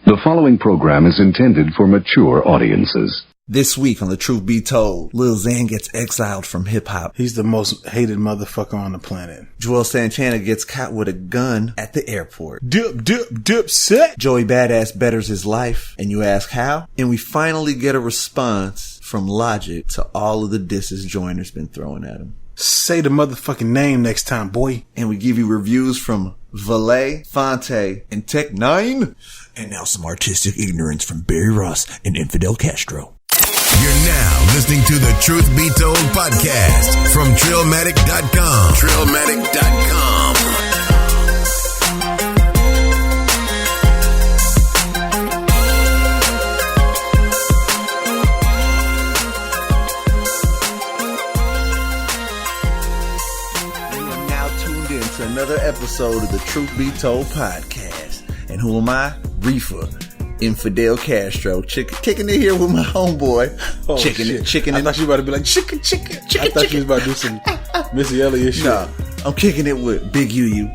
The following program is intended for mature audiences. This week on The Truth Be Told, Lil Xan gets exiled from hip-hop. He's the most hated motherfucker on the planet. Joyner Santana gets caught with a gun at the airport. Dip, set. Joey Badass betters his life, and you ask how? And we finally get a response from Logic to all of the disses Joyner's been throwing at him. Say the motherfucking name next time, boy. And we give you reviews from Valee, Phonte, and Tech N9ne. And now some artistic ignorance from Barry Ross and Infidel Castro. You're now listening to the Truth Be Told podcast from Trillmatic.com. Trillmatic.com. You are now tuned in to another episode of the Truth Be Told podcast. And who am I? Riffa, Infidel Castro, kicking it here with my homeboy. Oh, chicken. I thought you were about to be like chicken. I thought you was about to do some Missy Elliott shit. Nah, I'm kicking it with Big UU.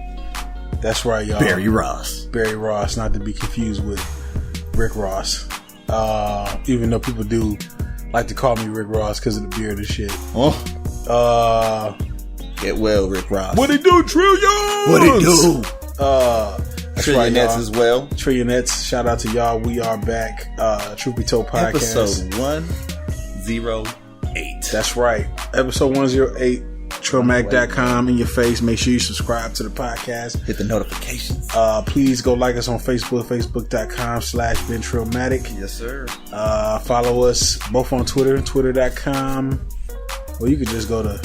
That's right, y'all. Barry Ross, not to be confused with Rick Ross. Even though people do like to call me Rick Ross because of the beard and shit. Get well, Rick Ross. What it do, Trillions? What it do? That's Trillionettes right, as well. Trillionettes. Shout out to y'all. We are back. Truth Be Told podcast. Episode 108. That's right. Episode 108. Trillmatic.com in your face. Make sure you subscribe to the podcast. Hit the notifications. Please go like us on Facebook. Facebook.com/BenTrillmatic. Yes, sir. Follow us both on Twitter. Twitter.com. Or you could just go to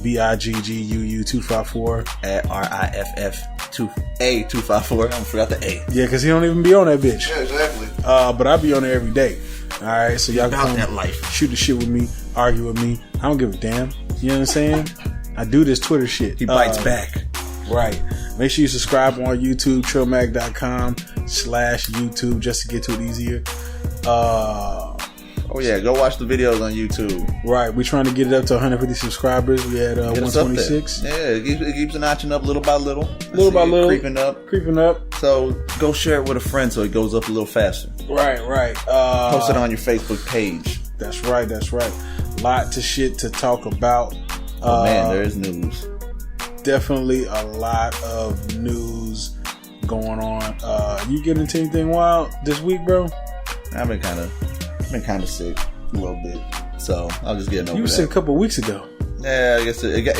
@BIGGUU254. @RIFF2A254. I forgot the A. Yeah, because he don't even be on that bitch. Yeah, exactly. But I be on there every day. Alright, so y'all about come that life. Shoot the shit with me, argue with me. I don't give a damn. You know what I'm saying? I do this Twitter shit. He bites back. Right. Make sure you subscribe on YouTube, Trillmatic.com/YouTube, just to get to it easier. Oh yeah, go watch the videos on YouTube. Right, we're trying to get it up to 150 subscribers. We had 126. Yeah, it keeps notching up little by little. Creeping up. So go share it with a friend so it goes up a little faster. Right. Post it on your Facebook page. That's right. Lot of shit to talk about. Oh man, there is news. Definitely a lot of news going on. You getting into anything wild this week, bro? I've been kind of sick a little bit, so I'll just get over that. You were sick a couple of weeks ago. Yeah, I guess it kind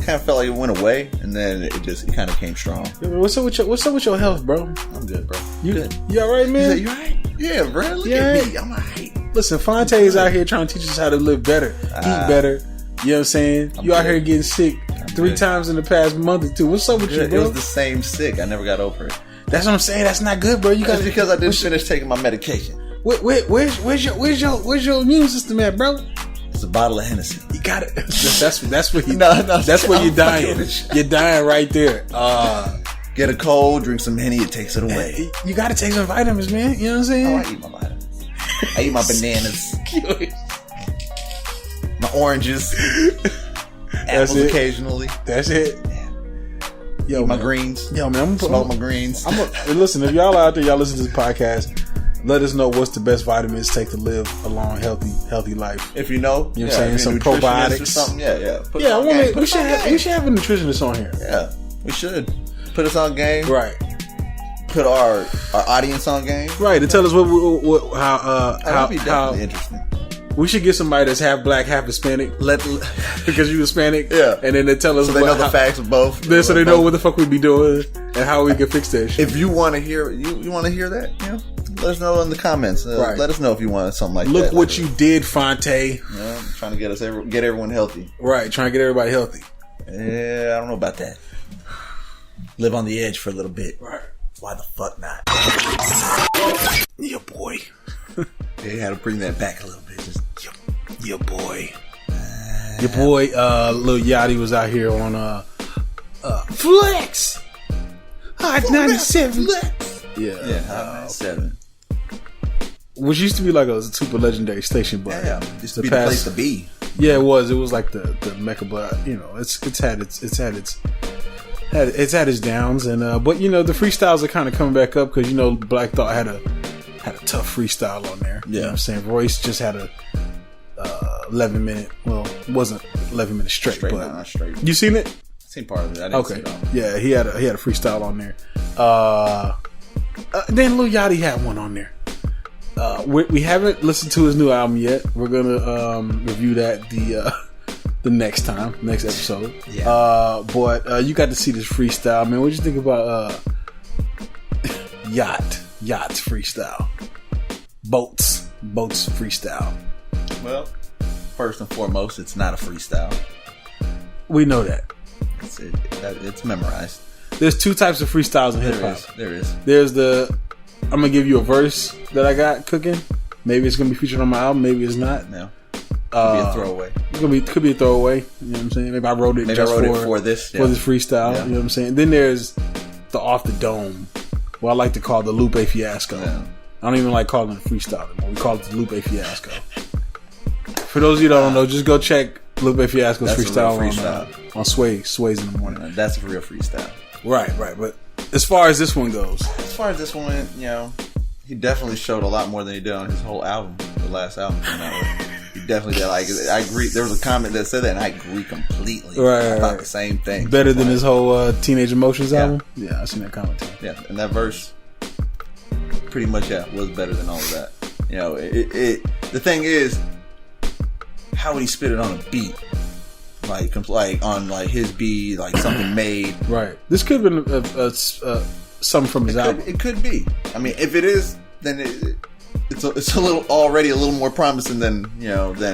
of felt like it went away, and then it kind of came strong. What's up with your health, bro? I'm good, bro. You good? You all right, man? You all right? Yeah, bro. Look at me. I'm all right. Listen, Phonte is out here trying to teach us how to live better, eat better. You know what I'm saying? You out here getting sick 3 times in the past month or 2. What's up with you, bro? It was the same sick. I never got over it. That's what I'm saying. That's not good, bro. You got because I didn't finish taking my medication. Where's your immune system at, bro? It's a bottle of Hennessy. You got it. That's where you. No, that's where you're dying. You're dying right there. Get a cold, drink some Henny, it takes it away. You got to take some vitamins, man. You know what I'm saying? Oh, I eat my vitamins. I eat my bananas, my oranges, apples occasionally. That's it. Yo, eat my greens. Yo, man, I'm smoke my greens. Listen, if y'all out there, y'all listen to this podcast. Let us know what's the best vitamins to take to live a long, healthy life. If you know, what I'm saying, some probiotics or something. Yeah. We should have a nutritionist on here. Yeah, we should put us on game. Right. Put our audience on game. Right, to tell us how that'd be definitely interesting. We should get somebody that's half black, half Hispanic. Because you Hispanic. Yeah. And then they tell us so they know the facts of both. So they know what the fuck we be doing and how we can fix that shit. If you want to hear that, let us know in the comments. Right. Let us know if you want something like that. Look what you did, Phonte. Yeah, trying to get everyone healthy. Right, trying to get everybody healthy. Yeah, I don't know about that. Live on the edge for a little bit. Right. Why the fuck not? Yeah, boy. They had to bring that back a little bit. Just, your boy. Your boy, Lil Yachty was out here on Flex. Hot 97. Flex. Yeah, Hot 97. Which used to be like a super legendary station, but used to be the place to be. Yeah, it was. It was like the mecca, but it's had its downs, and but the freestyles are kind of coming back up because Black Thought had a had a tough freestyle on there. You know Yeah. what I'm saying? Royce just had a 11-minute. Well, it wasn't 11 minutes straight, but not straight. you seen it? Seen part of it. I didn't see Okay. it all. Yeah, he had a freestyle on there. Then Lil Yachty had one on there. We haven't listened to his new album yet. We're gonna review that the next episode. Yeah. But you got to see this freestyle, man. What'd you think about Yacht's freestyle? Boats freestyle. Well, first and foremost, it's not a freestyle. We know that. It's memorized. There's two types of freestyles in hip hop. There is. There's I'm gonna give you a verse that I got cooking. Maybe it's gonna be featured on my album. Maybe it's not. No. Could be a throwaway. Could be a throwaway. You know what I'm saying? Maybe I wrote it for this freestyle. Yeah. You know what I'm saying? Then there's the off the dome, what I like to call the Lupe Fiasco. Yeah. I don't even like calling it freestyle anymore. We call it the Lupe Fiasco. For those of you that don't know, just go check Lupe Fiasco's That's a freestyle, real freestyle. on Sways in the morning. That's a real freestyle. Right. But as far as this one goes, He definitely showed a lot more than he did on his whole album, the last album came out with. He definitely did. Like, I agree. There was a comment that said that, and I agree completely. About the same thing. Better than his whole Teenage Emotions album? Yeah, I seen that comment too. Yeah, and that verse pretty much, was better than all of that. You know, the thing is, how would he spit it on a beat? Like on like his beat, like something made. Right. This could have been something from his album. It could be. I mean, if it is, then it's a little more promising than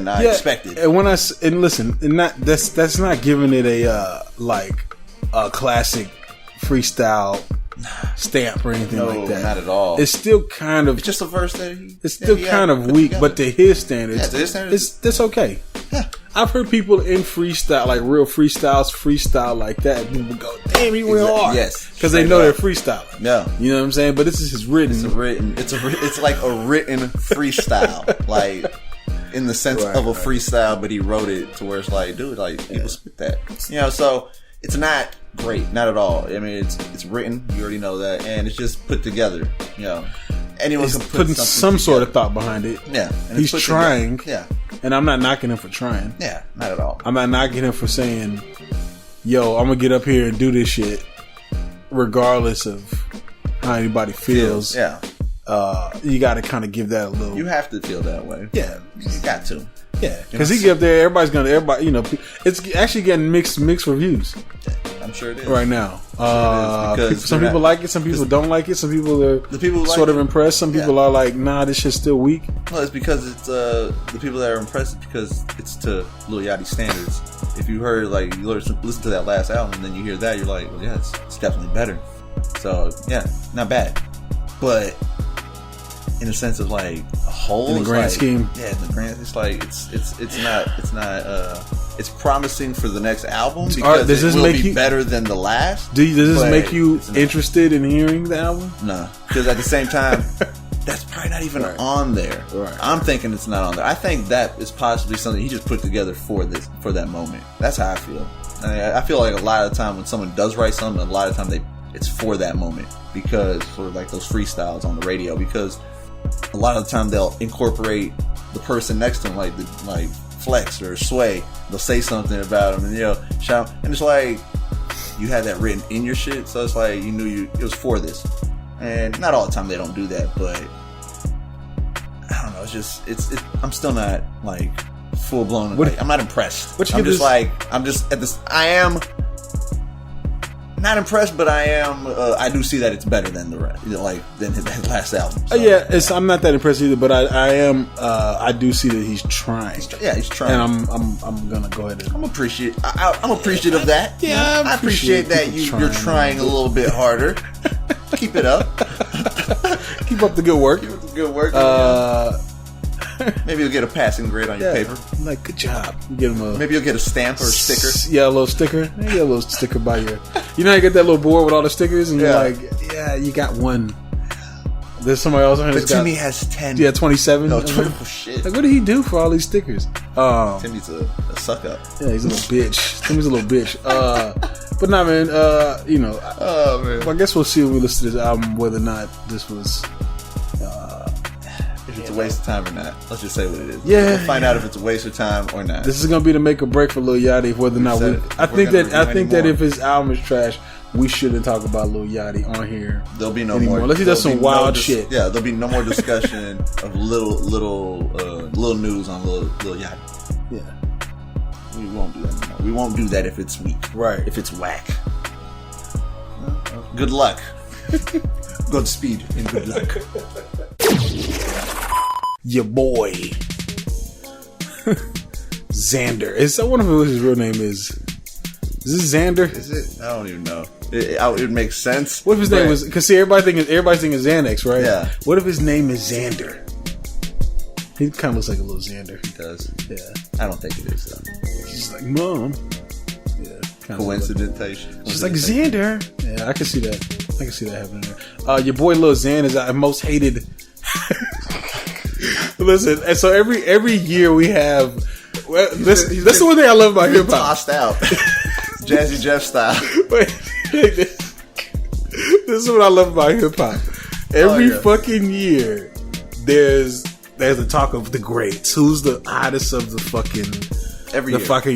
I expected. And that's not giving it a classic freestyle stamp or anything like that. Not at all. It's still kind of. It's just a verse that it's still kind of weak, but to his standards, to his standards, that's okay. Yeah. I've heard people in freestyle, like real freestyle like that. People go, "Damn, he went hard." Yes, because they know they're freestyling. Yeah, you know what I'm saying. But this is his written. It's like a written freestyle, like in the sense of a freestyle. But he wrote it to where it's like, dude, like people spit that. So it's not great, not at all. I mean, it's written. You already know that, and it's just put together. Anyone can put some sort of thought behind it. Yeah, and he's trying. Together. Yeah. And I'm not knocking him for trying. Yeah, not at all. I'm not knocking him for saying, yo, I'm going to get up here and do this shit regardless of how anybody feels. Yeah. You got to kind of give that a little... You have to feel that way. Yeah. You got to. Yeah. Because he get up there, everybody, it's actually getting mixed reviews. I'm sure it is. Right now. Some people like it, some people don't like it, some people are sort of impressed, some people are like, nah, this shit's still weak. Well, it's because it's the people that are impressed because it's to Lil Yachty standards. If you heard, like, you listen to that last album and then you hear that, you're like, well, yeah, it's definitely better. So, yeah, not bad. But in a sense of like a whole, in the grand scheme, in the grand, it's like it's promising for the next album because it will be better than the last. Does this make you interested in hearing the album? No, because at the same time, that's probably not even on there. Right. I'm thinking it's not on there. I think that is possibly something he just put together for that moment. That's how I feel. I feel like a lot of the time when someone does write something, a lot of the time it's for that moment, because for like those freestyles on the radio, because a lot of the time they'll incorporate the person next to him, like Flex or Sway. They'll say something about him and shout, and it's like you had that written in your shit, so it's like you knew it was for this. And not all the time they don't do that, but I don't know. It's just I'm still not like full blown. I'm not impressed. I am not impressed, but I am. I do see that it's better than the rest, than his last album. So. I'm not that impressed either, but I am. I do see that he's trying. He's trying, and I'm gonna go ahead and I'm appreciative of that. Yeah, I appreciate that you're trying a little bit harder. Keep it up. Keep up the good work. Maybe you'll get a passing grade on your paper. Like, good job. Maybe you'll get a stamp or a sticker. Yeah, a little sticker. Maybe a little sticker by your. You know, you get that little board with all the stickers, and you're like, yeah, you got one. There's somebody else on here. But Timmy has 10. Yeah, 27. No, 20. Oh, shit. Like, what did he do for all these stickers? Timmy's a suck up. Yeah, he's a little bitch. Timmy's a little bitch. But nah, man. Oh man. I guess we'll see when we listen to this album whether or not this was if it's a waste of time or not. Let's just say what it is. Yeah, we'll find out if it's a waste of time or not. This is gonna be the make or break for Lil Yachty, whether or not I think that if his album is trash, we shouldn't talk about Lil Yachty on here. There'll be no anymore. more. Unless he does some wild shit. Yeah, there'll be no more discussion of little news on Lil Yachty. Yeah, we won't do that anymore. We won't do that if it's weak. Right. If it's whack. Good luck. Godspeed and good luck. Your boy Xander. Is that one of his real name is? Is this Xander? Is it? I don't even know. It makes sense. What if his name was? Because see, everybody's thinking Xanax, right? Yeah. What if his name is Xander? He kind of looks like a little Xander. He does. Yeah. I don't think it is though. He's like, Mom. Yeah. Coincidentation. She's like, Xander. Yeah, I can see that happening there. Your boy Lil Xan is our most hated. Listen, and so every year we have. Well, that's the one thing I love about hip hop. Tossed out, Jazzy Jeff style. Wait, this is what I love about hip hop. Every fucking year, there's a talk of the greats. Who's the hottest of the fucking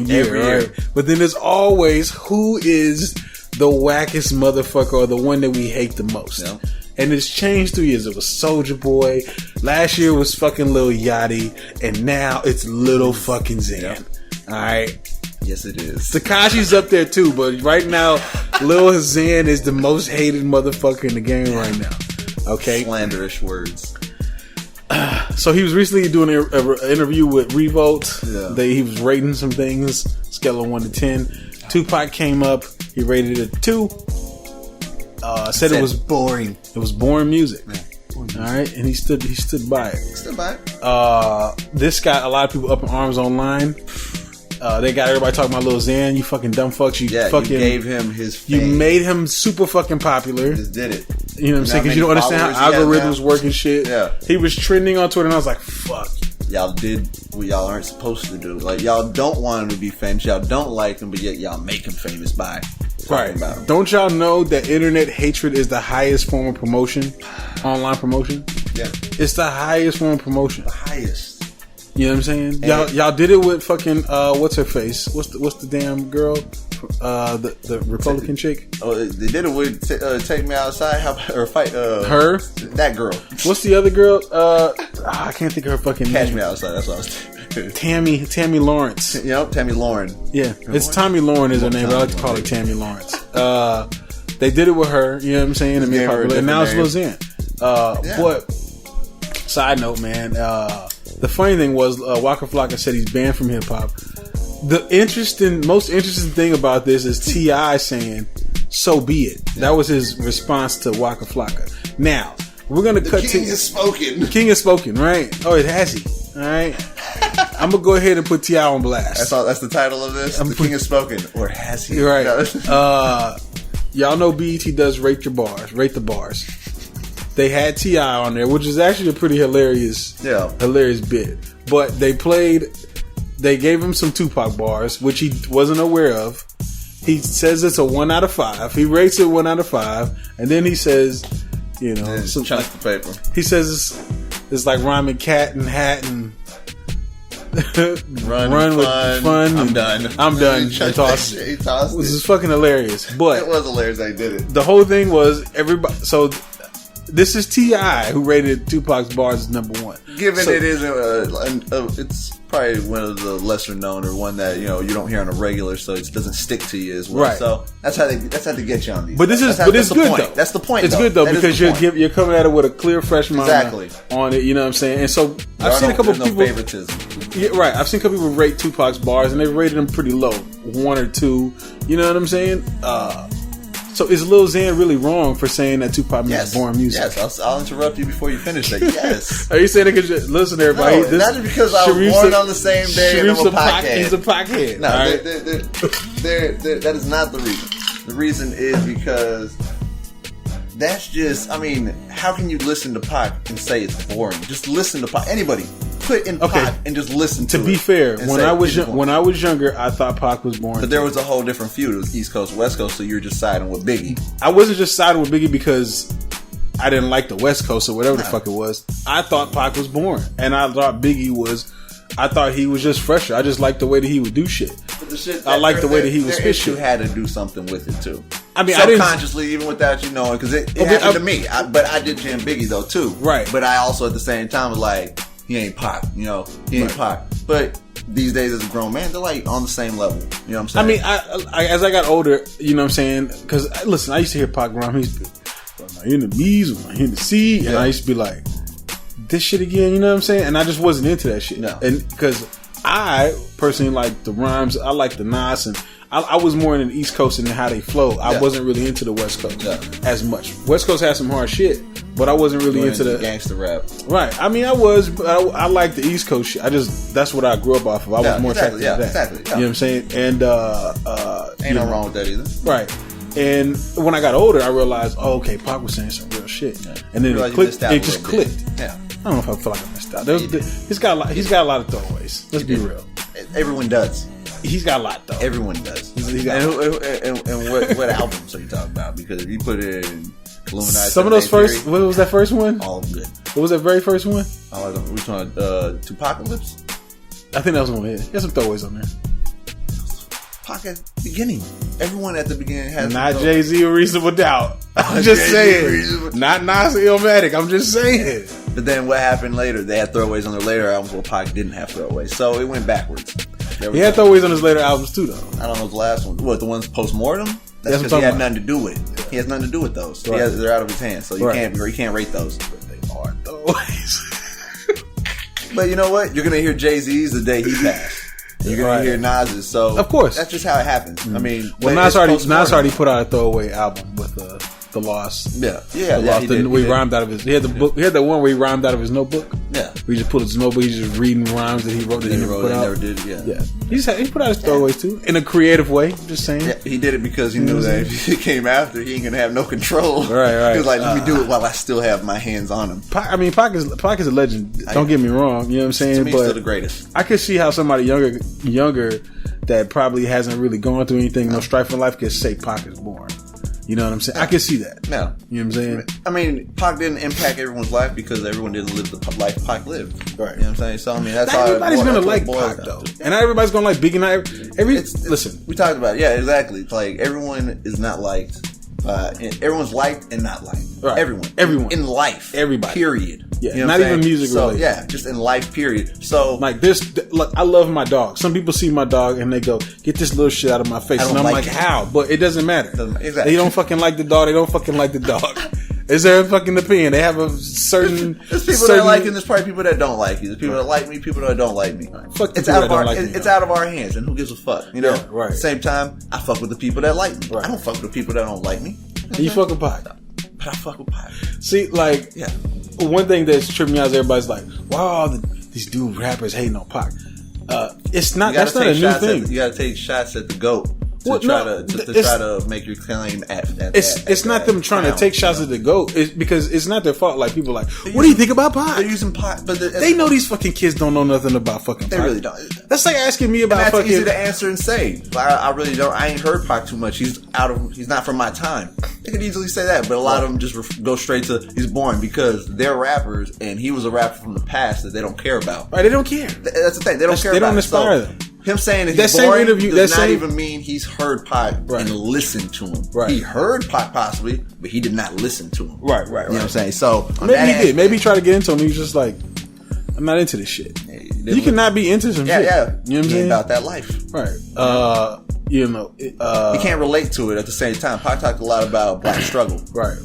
year, right? But then there's always who is the wackest motherfucker or the one that we hate the most. Yeah. And it's changed 3 years. It was Soulja Boy. Last year was fucking Lil Yachty. And now it's Little fucking Xan. Yep. Alright? Yes, it is. Tekashi's up there too, but right now, Lil Xan is the most hated motherfucker in the game right now. Okay? Slanderish words. So he was recently doing an interview with Revolt. Yeah. He was rating some things, scale of 1 to 10. Tupac came up. He rated it 2. Said it was boring. It was boring music. Yeah. All right, and he stood by it. Stood by it. This got a lot of people up in arms online. They got everybody talking about Lil Xan. You fucking dumb fucks. You gave him his fame. You made him super fucking popular. You just did it. You know what I'm saying? Because you don't understand how algorithms work and shit. Yeah. He was trending on Twitter, and I was like, fuck. Y'all did what y'all aren't supposed to do. Like, y'all don't want him to be famous. Y'all don't like him, but yet y'all make him famous by talking about him. Don't y'all know that internet hatred is the highest form of promotion? Online promotion? Yeah. It's the highest form of promotion. The highest. You know what I'm saying? Y'all did it with fucking what's her face? What's the damn girl? The Republican chick? Oh, they did it with Take Me Outside or Fight her? That girl. What's the other girl? I can't think of her fucking name. Catch Me Outside, that's what I was thinking. Tammy Lawrence. Yep, Tammy Lauren. Yeah. It's Tommy Lauren is her name, but I like to call her Tammy Lawrence. They did it with her, you know what I'm saying? And now it's Lil Xan. But side note, man, the funny thing was Waka Flocka said he's banned from hip hop. The most interesting thing about this is T.I. saying, "So be it." That was his response to Waka Flocka. Now we're gonna cut. King has spoken. The king has spoken, right? Oh, it has he. All right. I'm gonna go ahead and put T.I. on blast. That's the title of this. The king has spoken, or has he? Right. Y'all know BET does rate the bars. They had T.I. on there, which is actually a pretty hilarious bit. But they gave him some Tupac bars, which he wasn't aware of. He says it's a 1 out of 5. He rates it 1 out of 5, and then he says, some chunks of paper. He says it's like rhyming cat and hat and run with fun. I'm done. And tossed it. This is fucking hilarious. But it was hilarious. They did it. The whole thing was everybody. So this is T.I. who rated Tupac's bars as number 1. Given it isn't, it's probably one of the lesser known or one that you don't hear on a regular, so it doesn't stick to you as well. Right. So that's how they get you on these. But it's good though. That's the point. It's good though because you're coming at it with a clear, fresh mind on it. You know what I'm saying? And so I've seen a couple people favoritism. Yeah, right. I've seen a couple people rate Tupac's bars and they've rated them pretty low, 1 or 2. You know what I'm saying? So is Lil Xan really wrong for saying that Tupac makes boring music? Yes, I'll interrupt you before you finish that. Yes. Are you saying it because listen, everybody? No, not just because I was born on the same day and I'm a pothead. He's a pothead. No, that is not the reason. The reason is because that's just. I mean, how can you listen to Pac and say it's boring? Just listen to Pac. Anybody. Put in Pac and just listen to it. To be fair, when I was younger, I thought Pac was boring. But there was a whole different feud. It was East Coast, West Coast, so you were just siding with Biggie. I wasn't just siding with Biggie because I didn't like the West Coast or whatever the fuck it was. I thought Pac was boring, and I thought Biggie was. I thought he was just fresher. I just liked the way that he would do shit. But the shit I liked the way that he would spit shit. You had to do something with it too. I mean, subconsciously, even without you knowing, because it happened to me. But I did jam Biggie though too. Right. But I also at the same time was like, he ain't Pac. You know, he ain't Pac. But these days as a grown man, they're like on the same level. You know what I'm saying? I mean, I as I got older, you know what I'm saying? Because listen, I used to hear Pac rhyme. He used to be, my enemies, my Hennessy, and I used to be like, this shit again. You know what I'm saying? And I just wasn't into that shit. No. And because I personally like the rhymes. I like the Nas, and I was more in the East Coast and how they flow. I wasn't really into the West Coast as much. West Coast had some hard shit, but I wasn't really into the gangster rap. Right. I mean, I was, but I like the East Coast shit. That's what I grew up off of. I was more attracted to that. Exactly. Yeah. You know what I'm saying? And ain't no wrong with that either. Right. And when I got older, I realized, oh, okay, Pac was saying some real shit. Yeah. And then it clicked. It just clicked. Yeah. I don't know if I feel like I missed out. He's got a lot of throwaways. Let's be real. Everyone does. He's got a lot though. Everyone does. And what albums are you talking about? Because if you put it in Illuminati, some of those first. What was that first one? All of them good. What was that very first one? All of them. We talking Tupacalypse? I think that was one. Yeah, he has some throwaways on there. Pac at the beginning. Everyone at the beginning has not Jay-Z or Reasonable Doubt. I'm just saying. Not Nas or Illmatic. I'm just saying. But then what happened later? They had throwaways on their later albums. Well, Pac didn't have throwaways, so it went backwards. He had throwaways on his later albums too, though. I don't know the last one. What, the ones post-mortem? That's because he had nothing to do with it. He has nothing to do with those. Right. They're out of his hands, so you can't rate those. But they are throwaways. But you know what? You're gonna hear Jay-Z's the day he passed. You're gonna hear Nas's. So of course, that's just how it happens. I mean, well, Nas already put out a throwaway album with the Lost. Yeah. We rhymed out of his. He had the book. He had the one where he rhymed out of his notebook. Yeah. We just pulled his notebook. He's just reading rhymes that he wrote. That he never put out. Never did. Yeah. He put out his throwaways too in a creative way. I'm just saying. Yeah, he did it because he knew that if he came after, he ain't gonna have no control. Right. He was like, let me do it while I still have my hands on him. Pac is a legend. Don't get me wrong. You know what I'm saying? To me, he's still the greatest. I could see how somebody younger that probably hasn't really gone through anything, no strife in life, could say Pac is boring. You know what I'm saying? I can see that. No. You know what I'm saying? I mean, Pac didn't impact everyone's life because everyone didn't live the life Pac lived. Right. You know what I'm saying? So, I mean, that's not how everybody's going to like Pac, though. And not everybody's going to like Biggie. Listen. We talked about it. Yeah, exactly. It's like everyone is not liked. Everyone's liked and not liked. Right. Everyone. In life. Everybody. Period. Yeah. You know not even music related. Yeah, just in life, period. So, like this, look, I love my dog. Some people see my dog and they go, get this little shit out of my face. And I'm like, how? But it doesn't matter. Exactly. They don't fucking like the dog. They don't fucking like the dog. Is there a fucking opinion? They have a certain. There's people that like you, and there's probably people that don't like you. There's people that like me, people that don't like me. Fuck it's out of our it's out of our hands, and who gives a fuck? You know. Yeah, right. At the same time, I fuck with the people that like me. Right. I don't fuck with the people that don't like me. You fuck with Pac. But I fuck with Pac. See, like, one thing that's tripping me out is everybody's like, wow, these dude rappers hating on Pac. It's not. That's not a new thing. You got to take shots at the GOAT. To try to make your claim it's not them trying to take shots at the GOAT. It's because it's not their fault. Like, people are like, what do you think about Pac? They're using Pac, but they know these fucking kids don't know nothing about fucking Pac. They really don't. That's like asking me about that's fucking. Easy to answer and say. I really don't. I ain't heard Pac too much. He's not from my time. They could easily say that, but a lot of them just go straight to he's boring because they're rappers and he was a rapper from the past that they don't care about. Right? They don't care. That's the thing. They don't care. They about don't inspire them. Him saying that he's boring does not even mean he's heard Pac and listened to him. Right. He heard Pac possibly, but he did not listen to him. Right. You know what I'm saying? So maybe he did. Maybe he tried to get into him. He was just like, I'm not into this shit. You cannot be into some shit. Yeah. You know what I'm saying? About that life. Right. You know. You can't relate to it at the same time. Pac talked a lot about black struggle. Right.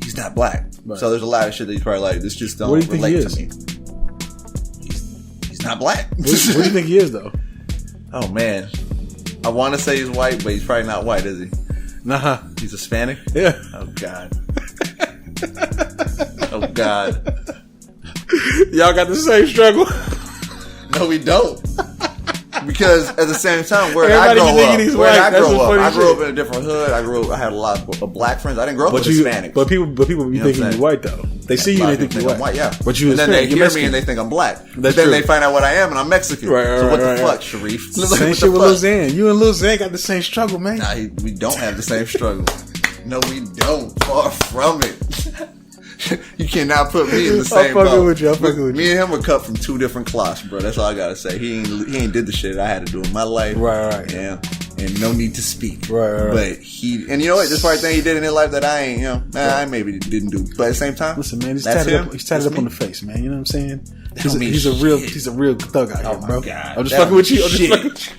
He's not black. Right. So there's a lot of shit that he's probably like, this just don't relate to me. He's not black. What do you think he is, though? Oh, man. I want to say he's white, but he's probably not white, is he? Nah. He's Hispanic? Yeah. Oh, God. Oh, God. Y'all got the same struggle. No, we don't. Because at the same time, where I grew up, I grew up in a different hood. I had a lot of black friends. I didn't grow up with Hispanics. But people be thinking you're white, though. They see you and they think you're white. Yeah. But you and then they hear me and they think I'm black. But then they find out what I am and I'm Mexican. So what the fuck, Sharif? Same shit with Lil Xan. You and Lil Xan got the same struggle, man. Nah, we don't have the same struggle. No, we don't. Far from it. You cannot put me in the same boat. I'm fucking with you. Me and him were cut from two different cloths, bro. That's all I gotta say. He ain't did the shit I had to do in my life. Right. Yeah. And no need to speak. Right. But and you know what? This part thing he did in his life that I ain't, I maybe didn't do. But at the same time, listen, man, he's tatted up on the face, man. You know what I'm saying? He's a real thug out here, bro. God. I'm just fucking with you.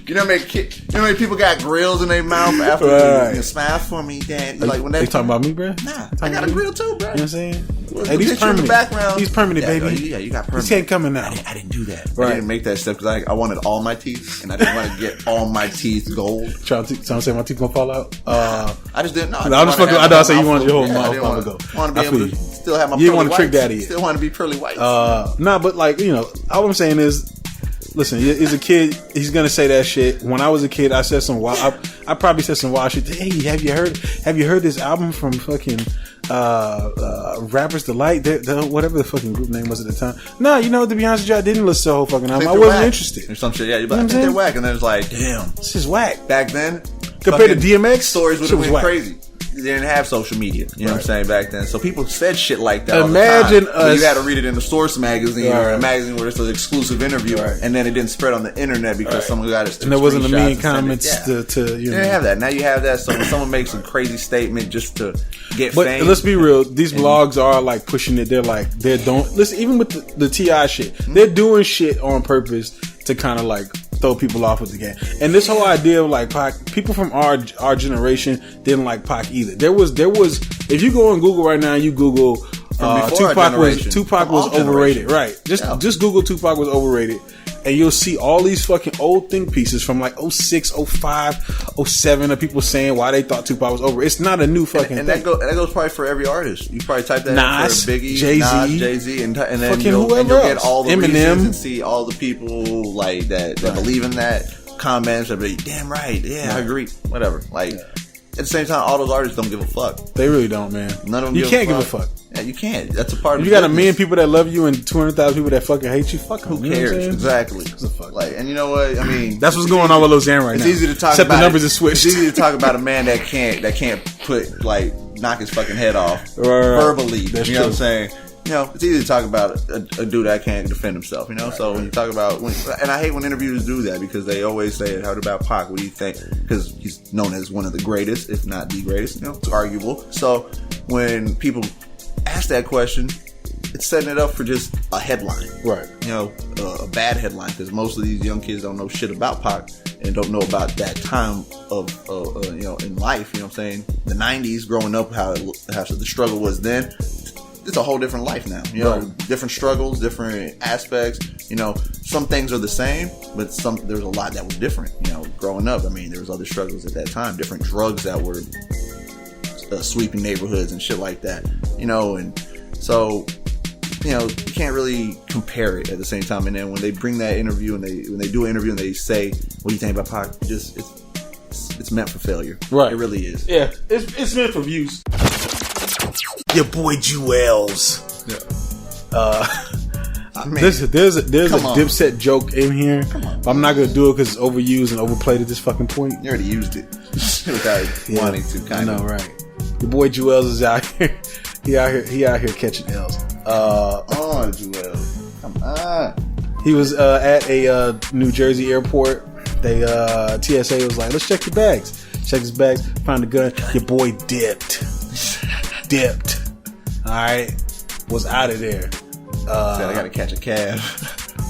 You know how many people got grills in their mouth after you smile for me, Dad? Like when they talking about me, bro? Nah, I got a grill too, bro. You know what I'm saying? Hey, these permanent. Background. He's permanent, baby. Yeah, you got permanent. This ain't coming out. I didn't do that. Right. I didn't make that step because I wanted all my teeth, and I didn't want to get all my teeth gold. Trying to say my teeth gonna fall out? I just didn't know. I'm just fucking. I know. I say you wanted your whole mouth to go. I want to be able to still have my. You want to trick daddy? Still want to be pearly white. Nah, but like all I'm saying is, listen, he's a kid. He's gonna say that shit. When I was a kid, I said some wild. I probably said some wild shit. Hey, have you heard this album from fucking Rappers Delight? Whatever the fucking group name was at the time. No, to be honest with you, I didn't listen to the whole fucking album. I wasn't interested. Or some shit. Yeah, I think they're whack, and then it's like, damn, this is whack. Back then, compared to DMX, stories would have been crazy. They didn't have social media, you know what I'm saying, back then. So people said shit like that. Imagine all the time. Us. You had to read it in the Source magazine or a magazine where it's an exclusive interview, and then it didn't spread on the internet because someone got it. And there wasn't a million comments to you didn't have that. Now you have that. So when someone makes a crazy statement just to get fame. But let's be real. These blogs are like pushing it. Listen, even with the T.I. shit, they're doing shit on purpose to kind of like throw people off with the game. And this whole idea of like Pac, people from our generation didn't like Pac either. There was if you go on Google right now, you Google Tupac was overrated. Right. Just Google Tupac was overrated. And you'll see all these fucking old think pieces from like 06, 05, 07 of people saying why they thought Tupac was over. It's not a new fucking thing. That goes probably for every artist. You probably type that Nas, in for Biggie, Jay-Z, and then fucking you'll get all the Eminem, reasons and see all the people like that believe in that comments that be damn right. Yeah, I agree. Whatever. Like at the same time, all those artists don't give a fuck. They really don't, man. None of them. You can't give a fuck. Yeah, you can't. That's a part of. You got a million people that love you and 200,000 people that fucking hate you. Fuck them. Who cares? Exactly. Like, and you know what? I mean, that's what's going on with Lil Xan right now. It's easy to talk except about. The numbers are switched. It's easy to talk about a man that can't put like knock his fucking head off verbally. That's you know what I'm saying? It's easy to talk about a dude that can't defend himself, So when you talk about, and I hate when interviewers do that because they always say, "How about Pac? What do you think?" Because he's known as one of the greatest, if not the greatest. It's arguable. So when people ask that question, it's setting it up for just a headline, right? A bad headline because most of these young kids don't know shit about Pac and don't know about that time of in life. You know what I'm saying? The '90s, growing up, how the struggle was then. It's a whole different life now. Different struggles, different aspects. Some things are the same, but there's a lot that was different. Growing up, I mean, there was other struggles at that time. Different drugs that were sweeping neighborhoods and shit like that. And so you can't really compare it at the same time. And then when they bring that interview and when they do an interview and they say, "What do you think about Pac?" It's meant for failure. Right. It really is. Yeah, it's meant for views. Your boy Juelz. There's a Dipset joke in here. But I'm not gonna do it because it's overused and overplayed at this fucking point. You already used it without wanting to. I know, right? Your boy Juelz is out here. He out here catching L's. Juelz, come on. He was at a New Jersey airport. TSA was like, "Let's check your bags." Check his bags. Found a gun. Your boy dipped. Alright, was out of there. Said I gotta catch a cab.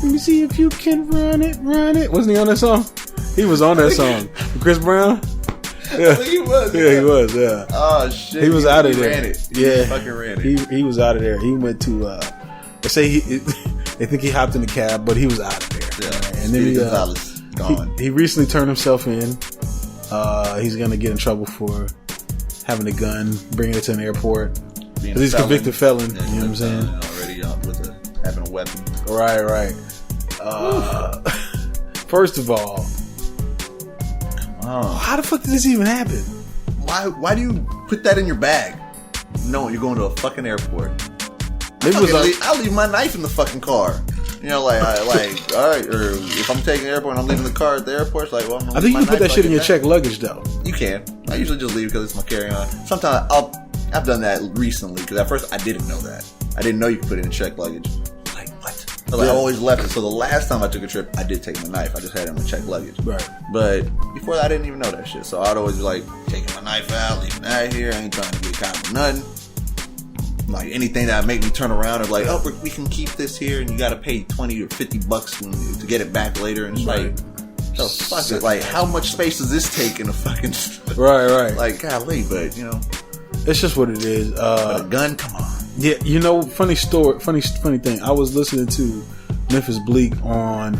Let me see if you can run it. Wasn't he on that song? He was on that song. Chris Brown? Yeah. He was. Yeah, he was. Yeah. Oh shit. He was out of there. Ran it. Yeah. He fucking ran it. He was out of there. He went to. They say they think he hopped in the cab, but he was out of there. Yeah. And then gone. He recently turned himself in. He's gonna get in trouble for having a gun, bringing it to an airport. Because he's a convicted felon. Yeah, you know what I'm saying? Already having a weapon. Right. First of all, how the fuck did this even happen? Why do you put that in your bag? No, you're going to a fucking airport. I'll leave my knife in the fucking car. All right. Or if I'm taking the airport and I'm leaving the car at the airport, it's like, well, I think you can put that shit in your checked luggage, though. You can. I usually just leave because it's my carry-on. Sometimes I've done that recently because at first I didn't know that. I didn't know you could put it in checked luggage. Like what? I always left it. So the last time I took a trip, I did take my knife. I just had it in checked luggage. Right. But before that, I didn't even know that shit. So I'd always be like taking my knife out, leaving that here. I ain't trying to get caught with nothing. Like anything that make me turn around and like, oh, we can keep this here, and you got to pay $20 or $50 to get it back later. And it's like, so fuck it. Like, how much space does this take in a fucking? Right. Like, golly, but you know, it's just what it is. But a gun, come on. Yeah, you know, funny story, funny thing. I was listening to Memphis Bleak on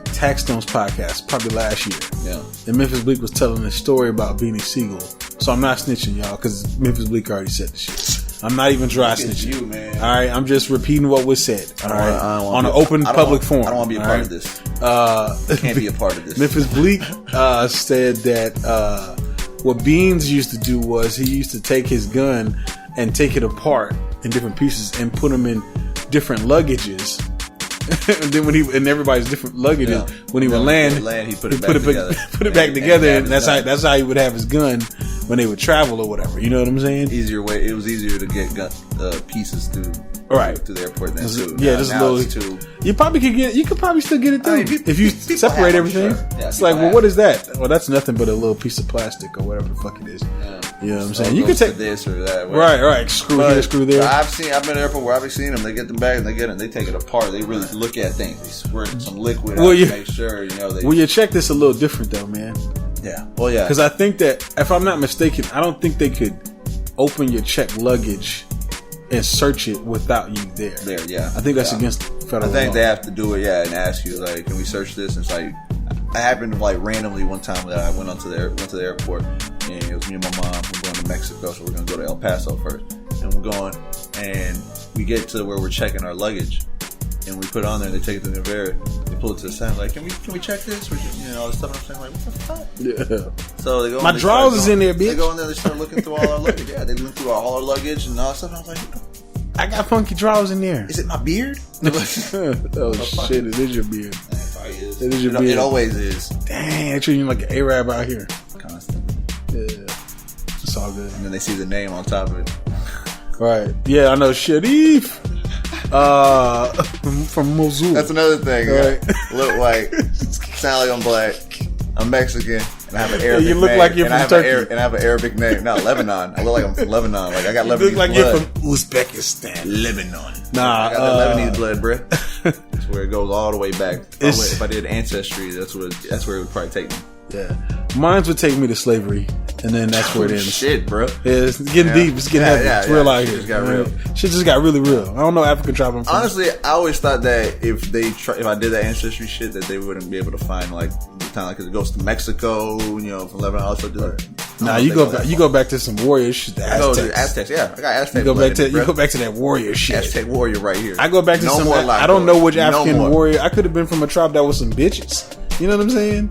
Taxstone's podcast probably last year. Yeah, and Memphis Bleak was telling a story about Beanie Siegel. So I'm not snitching, y'all, because Memphis Bleak already said the shit. I'm not even dry snitching. You, man. All right, I'm just repeating what was said. All right, on an open public forum. I don't want to be a part of this. I can't be a part of this. Memphis Bleak said that what Beans used to do was he used to take his gun and take it apart in different pieces and put them in different luggages. And then when everybody's different luggages, when he would land, he put it back together, and that's how he would have his gun when they would travel or whatever. You know what I'm saying? It was easier to get pieces to the airport than to. Yeah, just a little. You could probably still get it done if you separate everything. Sure. Yeah, it's like, well, what is that? Well, that's nothing but a little piece of plastic or whatever the fuck it is. Yeah. You know what I'm saying? You could take this or that. Right. Screw here, screw there. I've been at the airport where I've seen them. They get them back and they get it. They take it apart. They really look at things. They squirt some liquid out to make sure you check this a little different though, man. Yeah. Well, yeah. Because I think that if I'm not mistaken, I don't think they could open your checked luggage and search it without you there. Yeah. I think that's against federal law. I think they have to do it, and ask you, like, can we search this? And it's like, I happened like randomly one time that I went to the airport, and it was me and my mom. We're going to Mexico, so we're going to go to El Paso first. And we're going, and we get to where we're checking our luggage, and we put it on there, and they take it to the conveyor. They pull it to the side, like, can we check this? Or all this stuff. And I'm saying, like, what the fuck? Yeah. So they go. My drawers is in there, bitch. They go in there. They start looking through all our luggage. Yeah, they look through all our luggage and all that stuff. And I was like, what the? I got funky drawers in there. Is it my beard? Oh shit! It is your beard. It is your beard. It always is. Dang, they treat you like an Arab out here. Constantly. Yeah, it's all good. And then they see the name on top of it. Right. Yeah, I know. Sharif. From Mosul. That's another thing. Right? Look like, sound like I'm black. I'm Mexican. And I have an Arabic name. You look like you're from Turkey. And I have an Arabic name. No, Lebanon. I look like I'm from Lebanon. Like I got Lebanese blood. You look like you're from Uzbekistan. Lebanon. Nah. I got the Lebanese blood, bruh. That's where it goes all the way back. If I did Ancestry, that's where it would probably take me. Yeah. Mine would take me to slavery. And then that's where it ends. Shit, bro. Yeah, it's getting deep. It's getting heavy. It's real out here. Shit just got real. Shit just got really real. I don't know African tribe I'm from. Honestly, I always thought that if I did that Ancestry shit, that they wouldn't be able to find like the time, like, 'cause it goes to Mexico, from Lebanon. Also do it. Nah, you go back to some warrior shit. The Aztecs, yeah. I got Aztec. You go back to that warrior shit. Aztec warrior right here. I go back to I don't know which African warrior. I could have been from a tribe that was some bitches. You know what I'm saying?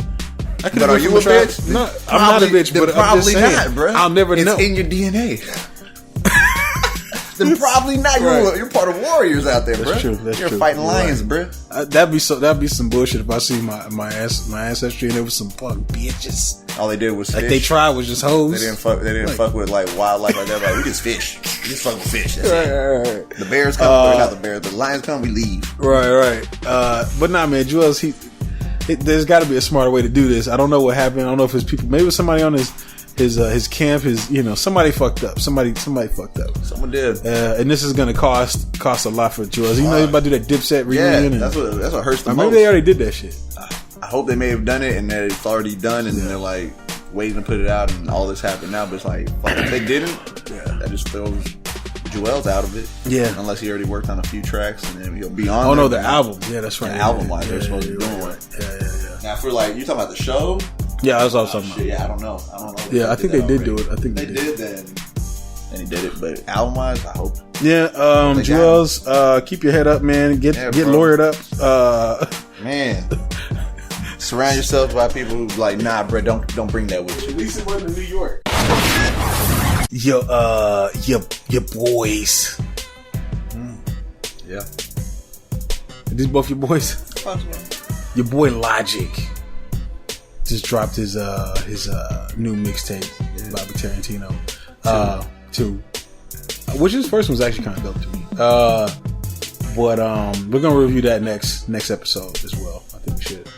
But are you a bitch? No, I'm not a bitch, but I'm just saying, not, bro. I'll never know. It's in your DNA. Then probably not. You're part of warriors out there, bro. You're fighting lions, bro. That'd be some bullshit if I see my ancestry and there was some fuck bitches. All they did was fish. Like they tried was just hoes. They didn't fuck with like wildlife like that. Like we just fish. We just fuck with fish. That's it. The bears come, not the bears. The lions come, we leave. Right. But nah, man, Juelz, there's got to be a smarter way to do this. I don't know what happened. I don't know if it's people. Maybe it was somebody on his camp. Somebody fucked up. Somebody fucked up. Someone did. And this is gonna cost a lot for Juelz. You know, he's about to do that Dipset reunion. Yeah, that's what hurts the most. Maybe they already did that shit. I hope they may have done it and that it's already done, and they're like waiting to put it out, and all this happened now. But it's like, fuck, if they didn't, that just throws Juelz out of it. Yeah. Unless he already worked on a few tracks and then he'll be on. Oh no, the album. Yeah, that's right. The album wise, they're supposed to be doing it. Yeah. Now for like, you talking about the show? Yeah, that's what I was talking about. Yeah, I don't know. Yeah, I think they did do it. I think they did then. And he did it, but album wise, I hope. Yeah, Juelz, keep your head up, man. Get lawyered up. Man. Surround yourself by people who like, nah, bro, don't bring that with you. At least it wasn't in New York. Your boys. Yeah. Are these both your boys? Your boy Logic just dropped his new mixtape. Yeah. Bobby Tarantino. 2. Which his first one's actually kind of dope to me. But we're gonna review that next episode as well. I think we should.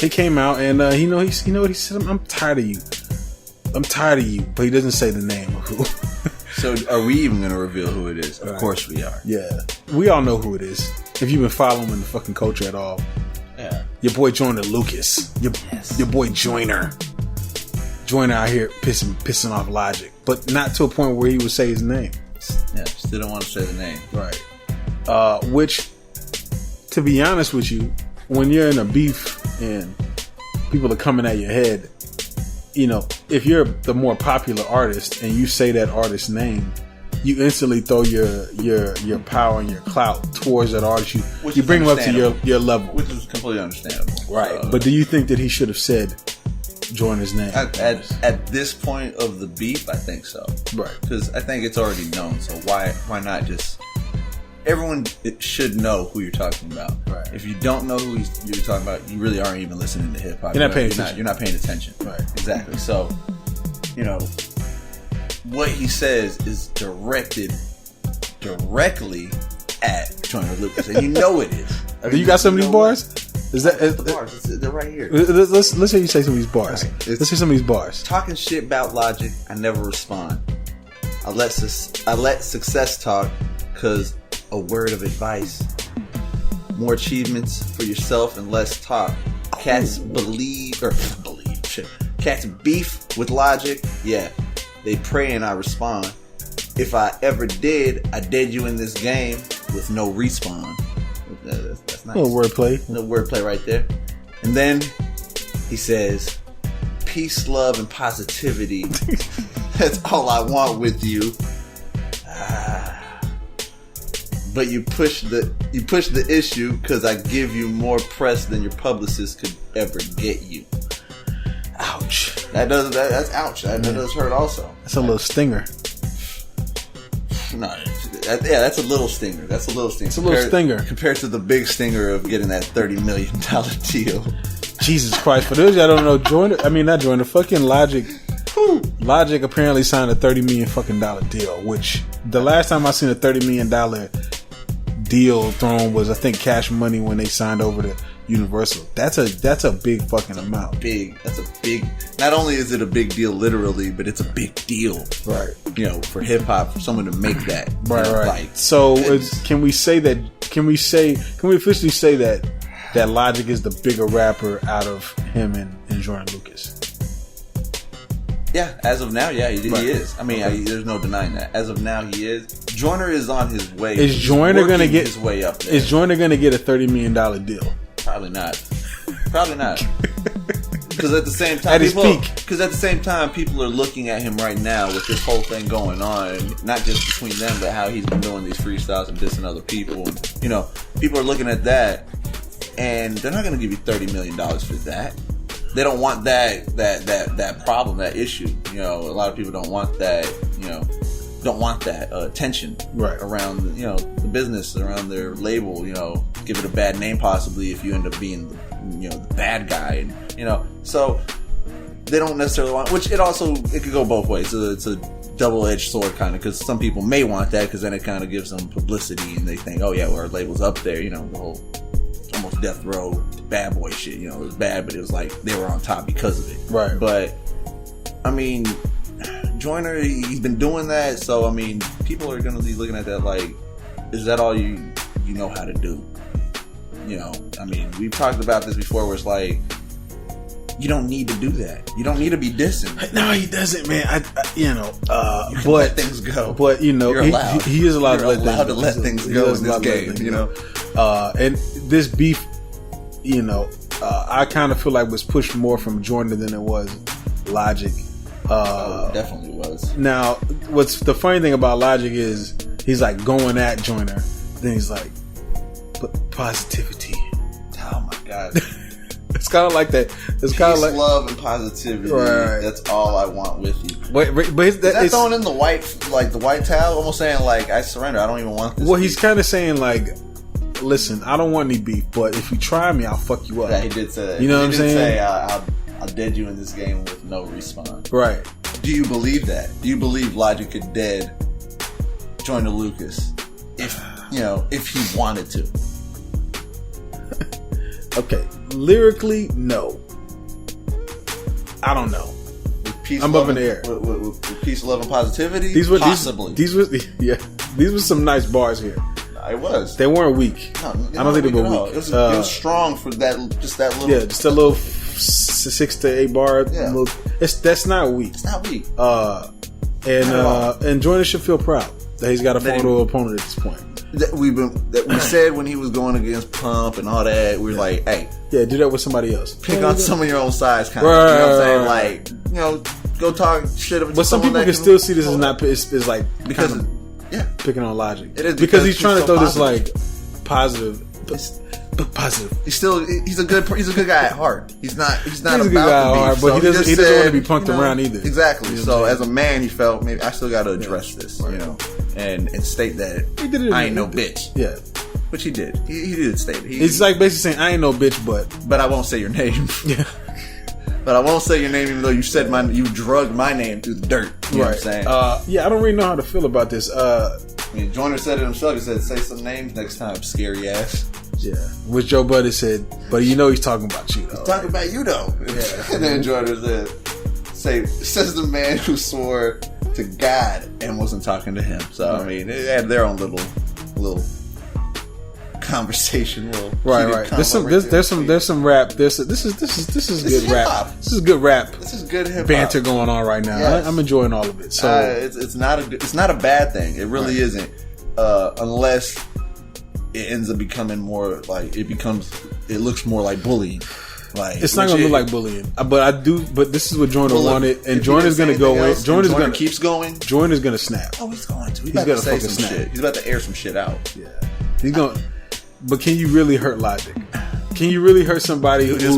He came out and he know what he said. I'm tired of you. I'm tired of you. But he doesn't say the name of who. So are we even gonna reveal who it is? Of course we are. Yeah, we all know who it is. If you've been following the fucking culture at all. Yeah. Your boy Joyner Lucas. Your boy Joyner. Joyner out here pissing off Logic, but not to a point where he would say his name. Yeah, still don't want to say the name. Right. Which, to be honest with you, when you're in a beef and people are coming at your head, you know, if you're the more popular artist and you say that artist's name, you instantly throw your power and your clout towards that artist. You bring him up to your level, which is completely understandable. Right. But do you think that he should have said Joyner's name? At this point of the beef, I think so. Right. Because I think it's already known. So why not just... Everyone should know who you're talking about. Right. If you don't know who you're talking about, you really aren't even listening to hip hop. You're not paying attention. You're not paying attention. Right. Exactly. So, you know, what he says is directly at Joyner Lucas, and you know it is. I mean, do you got some of these bars? Is that the bars? They're right here. Let's hear you say some of these bars. Right. Let's hear some of these bars. Talking shit about Logic, I never respond. I let success talk, cause a word of advice. More achievements for yourself and less talk. Cats Cats beef with Logic. Yeah, they pray and I respond. If I ever did, I dead you in this game with no respawn. That's nice. Little wordplay. No wordplay right there. And then he says, peace, love, and positivity. That's all I want with you. But you push the issue because I give you more press than your publicist could ever get you. Ouch. That's ouch. That does hurt also. That's a little stinger. No, that's a little stinger. It's a little stinger compared to the big stinger of getting that $30 million deal. Jesus Christ! For those y'all don't know, fucking Logic. Logic apparently signed a $30 million fucking deal. Which the last time I seen a $30 million deal thrown was, I think, Cash Money when they signed over to Universal. That's a big fucking amount. That's a big. Not only is it a big deal literally, but it's a big deal. Right. You know, for hip hop, for someone to make that. Right. You know, right. Like, so can we officially say that Logic is the bigger rapper out of him and Joyner Lucas? Yeah, as of now, yeah, he Right. is. I mean, there's no denying that. As of now, he is. Joyner is on his way. Is Joyner gonna get his way up there? Is Joyner gonna get a $30 million deal? Probably not. Because at the same time, at his peak. Because at the same time, people are looking at him right now with this whole thing going on, not just between them, but how he's been doing these freestyles and dissing other people. You know, people are looking at that, and they're not going to give you $30 million for that. They don't want that problem, that issue. You know, a lot of people don't want that. You know, don't want that attention around the business, around their label. You know, give it a bad name possibly if you end up being the bad guy. And, so they don't necessarily want. Which it could go both ways. It's a double-edged sword kind of, because some people may want that because then it kind of gives them publicity and they think, oh yeah, well, our label's up there. You know, the whole almost death row bad boy shit. You know, it was bad, but it was like they were on top because of it. Right. But I mean, Joyner, he's been doing that, so I mean, people are gonna be looking at that like, is that all you know how to do? You know, I mean, we've talked about this before, where it's like, you don't need to do that. You don't need to be dissing. No, he doesn't, man. You let things go. But you're allowed. He is allowed to let things go in this game. You know, and this beef, I kind of feel like was pushed more from Joyner than it was Logic. Definitely was. Now, what's the funny thing about Logic is he's like going at Joyner, then he's like, but positivity. Oh my god. It's kind of like that. It's kind of like love and positivity. Right. That's all I want with you. But is that throwing in the white towel, almost saying like, I surrender. I don't even want this. Well, he's kind of saying like, listen, I don't want any beef, but if you try me, I'll fuck you up. Yeah, he did say that. You know what I'm saying? Say, I'll dead you in this game with no respawn. Right. Do you believe that? Do you believe Logic could dead Joyner Lucas if he wanted to? Okay, lyrically, no. I don't know. I'm up in the air. With peace, love, and positivity? Possibly. These were some nice bars here. It was. They weren't weak. No, I don't think they were weak. It was strong for that little. Yeah, just a little 6 to 8 bar. Yeah. That's not weak. It's not weak. And Joyner should feel proud that he's got a formidable opponent at this point. We said when he was going against Pump and all that, we were like, hey, yeah, do that with somebody else. Pick on some of your own size, kind of. You know what I'm saying? Like, go talk shit about. But some people can still see this as not. It's like because kind of picking on Logic. It is because he's trying to throw positive. this like positive. But positive. He's a good guy at heart. He's not a about good guy at heart, but he doesn't want to be punked around either. Exactly. You know so as a man, he felt maybe I still got to address this, and state that I ain't no bitch. Yeah, which he did. He did state it. It's like basically saying I ain't no bitch, but I won't say your name. Yeah. But I won't say your name even though you said you drugged my name through the dirt. You know what I'm saying? Yeah, I don't really know how to feel about this. Joyner said it himself. He said, say some names next time, scary ass. Yeah. Which Joe Buddy said, but he's talking about you, though. He's talking about you, though. Yeah. And then Joyner says the man who swore to God and wasn't talking to him. So, I mean, they had their own little conversation, right. There's some rap. This is good rap. This is good rap. This is good hip hop banter going on right now. Yes. I'm enjoying all of it. So it's not a bad thing. It really isn't, unless it ends up becoming more like it looks more like bullying. Like it's not gonna look like bullying, but this is what Joyner wanted, and Joyner's gonna go in. Joyner keeps going. Joyner's gonna snap. Oh, he's going to. He's about to say some shit. He's about to air some shit out. Yeah, he's going. But can you really hurt Logic? Can you really hurt somebody who's just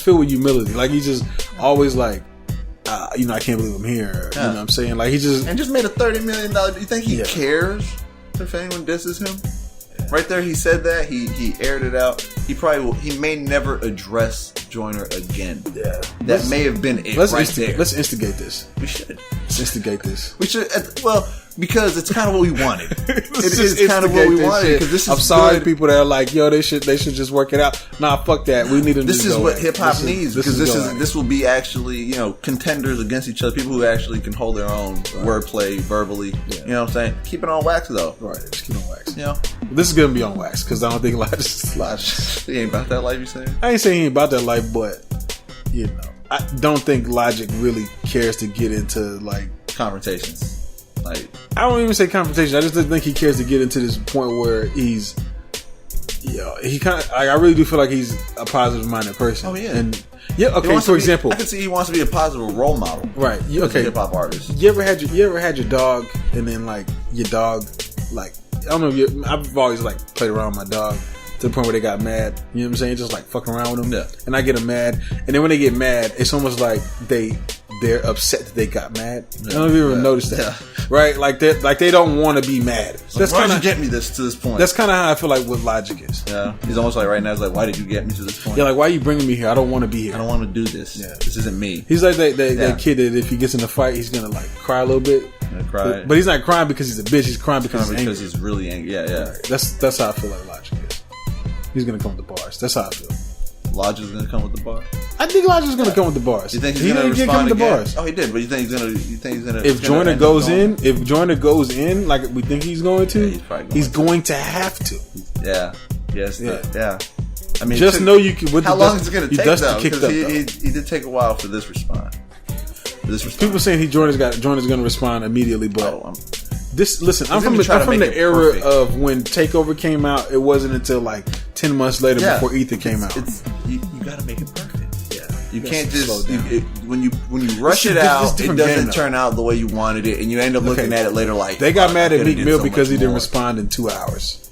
filled with humility? Like he's just always like, I can't believe I'm here. You know what I'm saying? Like he just made a $30 million. You think he cares if anyone disses him? Yeah. Right there, he said that he aired it out. He may never address Joyner again. Yeah, that may have been it. Let's instigate this. We should. Let's instigate this. We should. Well, because it's kind of what we wanted. It is kind of what we wanted. Because I'm sorry, people that are like, yo, they should just work it out. Nah, fuck that. We need to. This is what hip hop needs, because this will be actually contenders against each other. People who actually can hold their own wordplay verbally. Yeah. You know what I'm saying? Keep it on wax though. Right. Just keep it on wax. This is gonna be on wax because I don't think Logic. He ain't about that life. You saying? I ain't saying he ain't about that life, but I don't think Logic really cares to get into like confrontations. Like, I don't even say confrontation. I just don't think he cares to get into this point where he's, he kind of. I really do feel like he's a positive-minded person. Oh yeah, and okay. For example, I can see he wants to be a positive role model. Right. Okay. Hip hop artist. You ever had your dog, and then like your dog, like I don't know. I've always like played around with my dog to the point where they got mad. You know what I'm saying? Just like fucking around with them. Yeah. And I get them mad, and then when they get mad, it's almost like they're upset that they got mad. I don't know if you ever noticed that, right? Like they don't want to be mad. So that's why did you get me to this point? That's kind of how I feel like what Logic is. Yeah, he's almost like right now. He's like, why did you get me to this point? Yeah, like why are you bringing me here? I don't want to be here. I don't want to do this. Yeah, this isn't me. He's like that kid that if he gets in a fight, he's gonna like cry a little bit. Cry, but he's not crying because he's a bitch. He's crying because he's really angry. Yeah. Right. That's how I feel like Logic is. He's gonna come with the bars. That's how I feel. Logic's gonna come with the bars. I think Logic's gonna come with the bars. You think he's gonna respond with the bars? Oh, he did. But you think he's gonna? If Joyner goes in, like we think he's going to, he's going to have to. Yeah. Yes. Yeah. I mean, just know you can. How long is it gonna take though? Because he did take a while for this response. People saying Joyner's gonna respond immediately, but I'm from the era of when Takeover came out. It wasn't until like 10 months later before Ether came out. You gotta make it perfect. Yeah, you can't just when you rush it out, it doesn't turn out the way you wanted it, and you end up looking at it later like they got mad at Meek Mill because he didn't respond in 2 hours.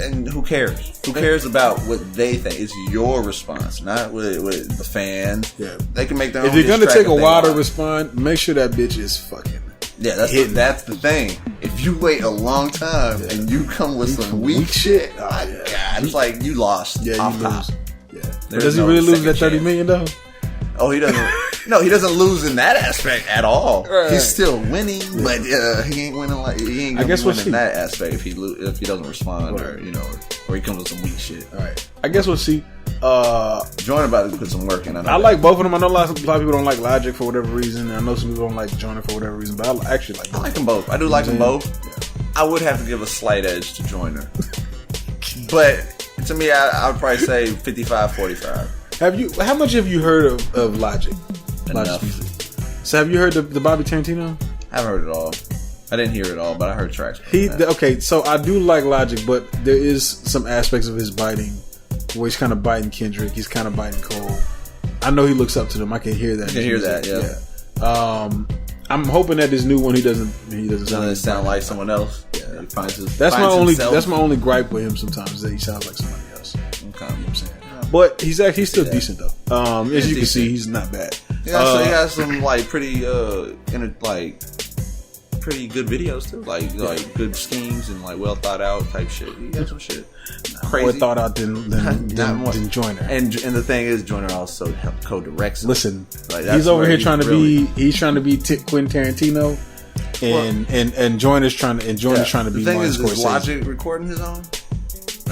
And who cares? Who cares about what they think? It's your response, not with the fans. Yeah, they can make their own. If you're gonna take a while to respond, make sure that bitch is fucking Yeah, that's the thing. If you wait a long time and you come with some weak shit, oh my God, it's like you lost. Yeah, you lose. Yeah. There's Does he really lose that $30 million though? Oh, he doesn't. No, he doesn't lose in that aspect at all. Right. He's still winning, but he ain't winning like he ain't gonna win in that aspect if he doesn't respond or or he comes with some weak shit. All right. I guess we'll see. Joyner about to put some work in. I like both of them. I know a lot of people don't like Logic for whatever reason. I know some people don't like Joyner for whatever reason, but I actually like both. I like them both. I do like them both. Yeah. I would have to give a slight edge to Joyner, but to me, I would probably say 55-45. How much have you heard of Logic? Enough. Logic's music. So have you heard the Bobby Tarantino? I haven't heard it all. I didn't hear it all, but I heard tracks. Okay, so I do like Logic, but there is some aspects of his biting where he's kind of biting Kendrick. He's kind of biting Cole. I know he looks up to them. I can hear that. I can hear that. Yeah. I'm hoping that this new one he doesn't sound like someone else. Yeah. He that's my only gripe with him sometimes is that he sounds like somebody else. Okay. You know what I'm saying? But he's still decent though. As you can see, he's not bad. Yeah, so he has some like pretty pretty good videos too, like good schemes and like well thought out type shit. He has some shit crazy, more thought out than Joyner. And the thing is, Joyner also helped co-direct. Listen, he's over here trying to be Quentin Tarantino, and Joyner's trying to be. The thing is Logic recording his own.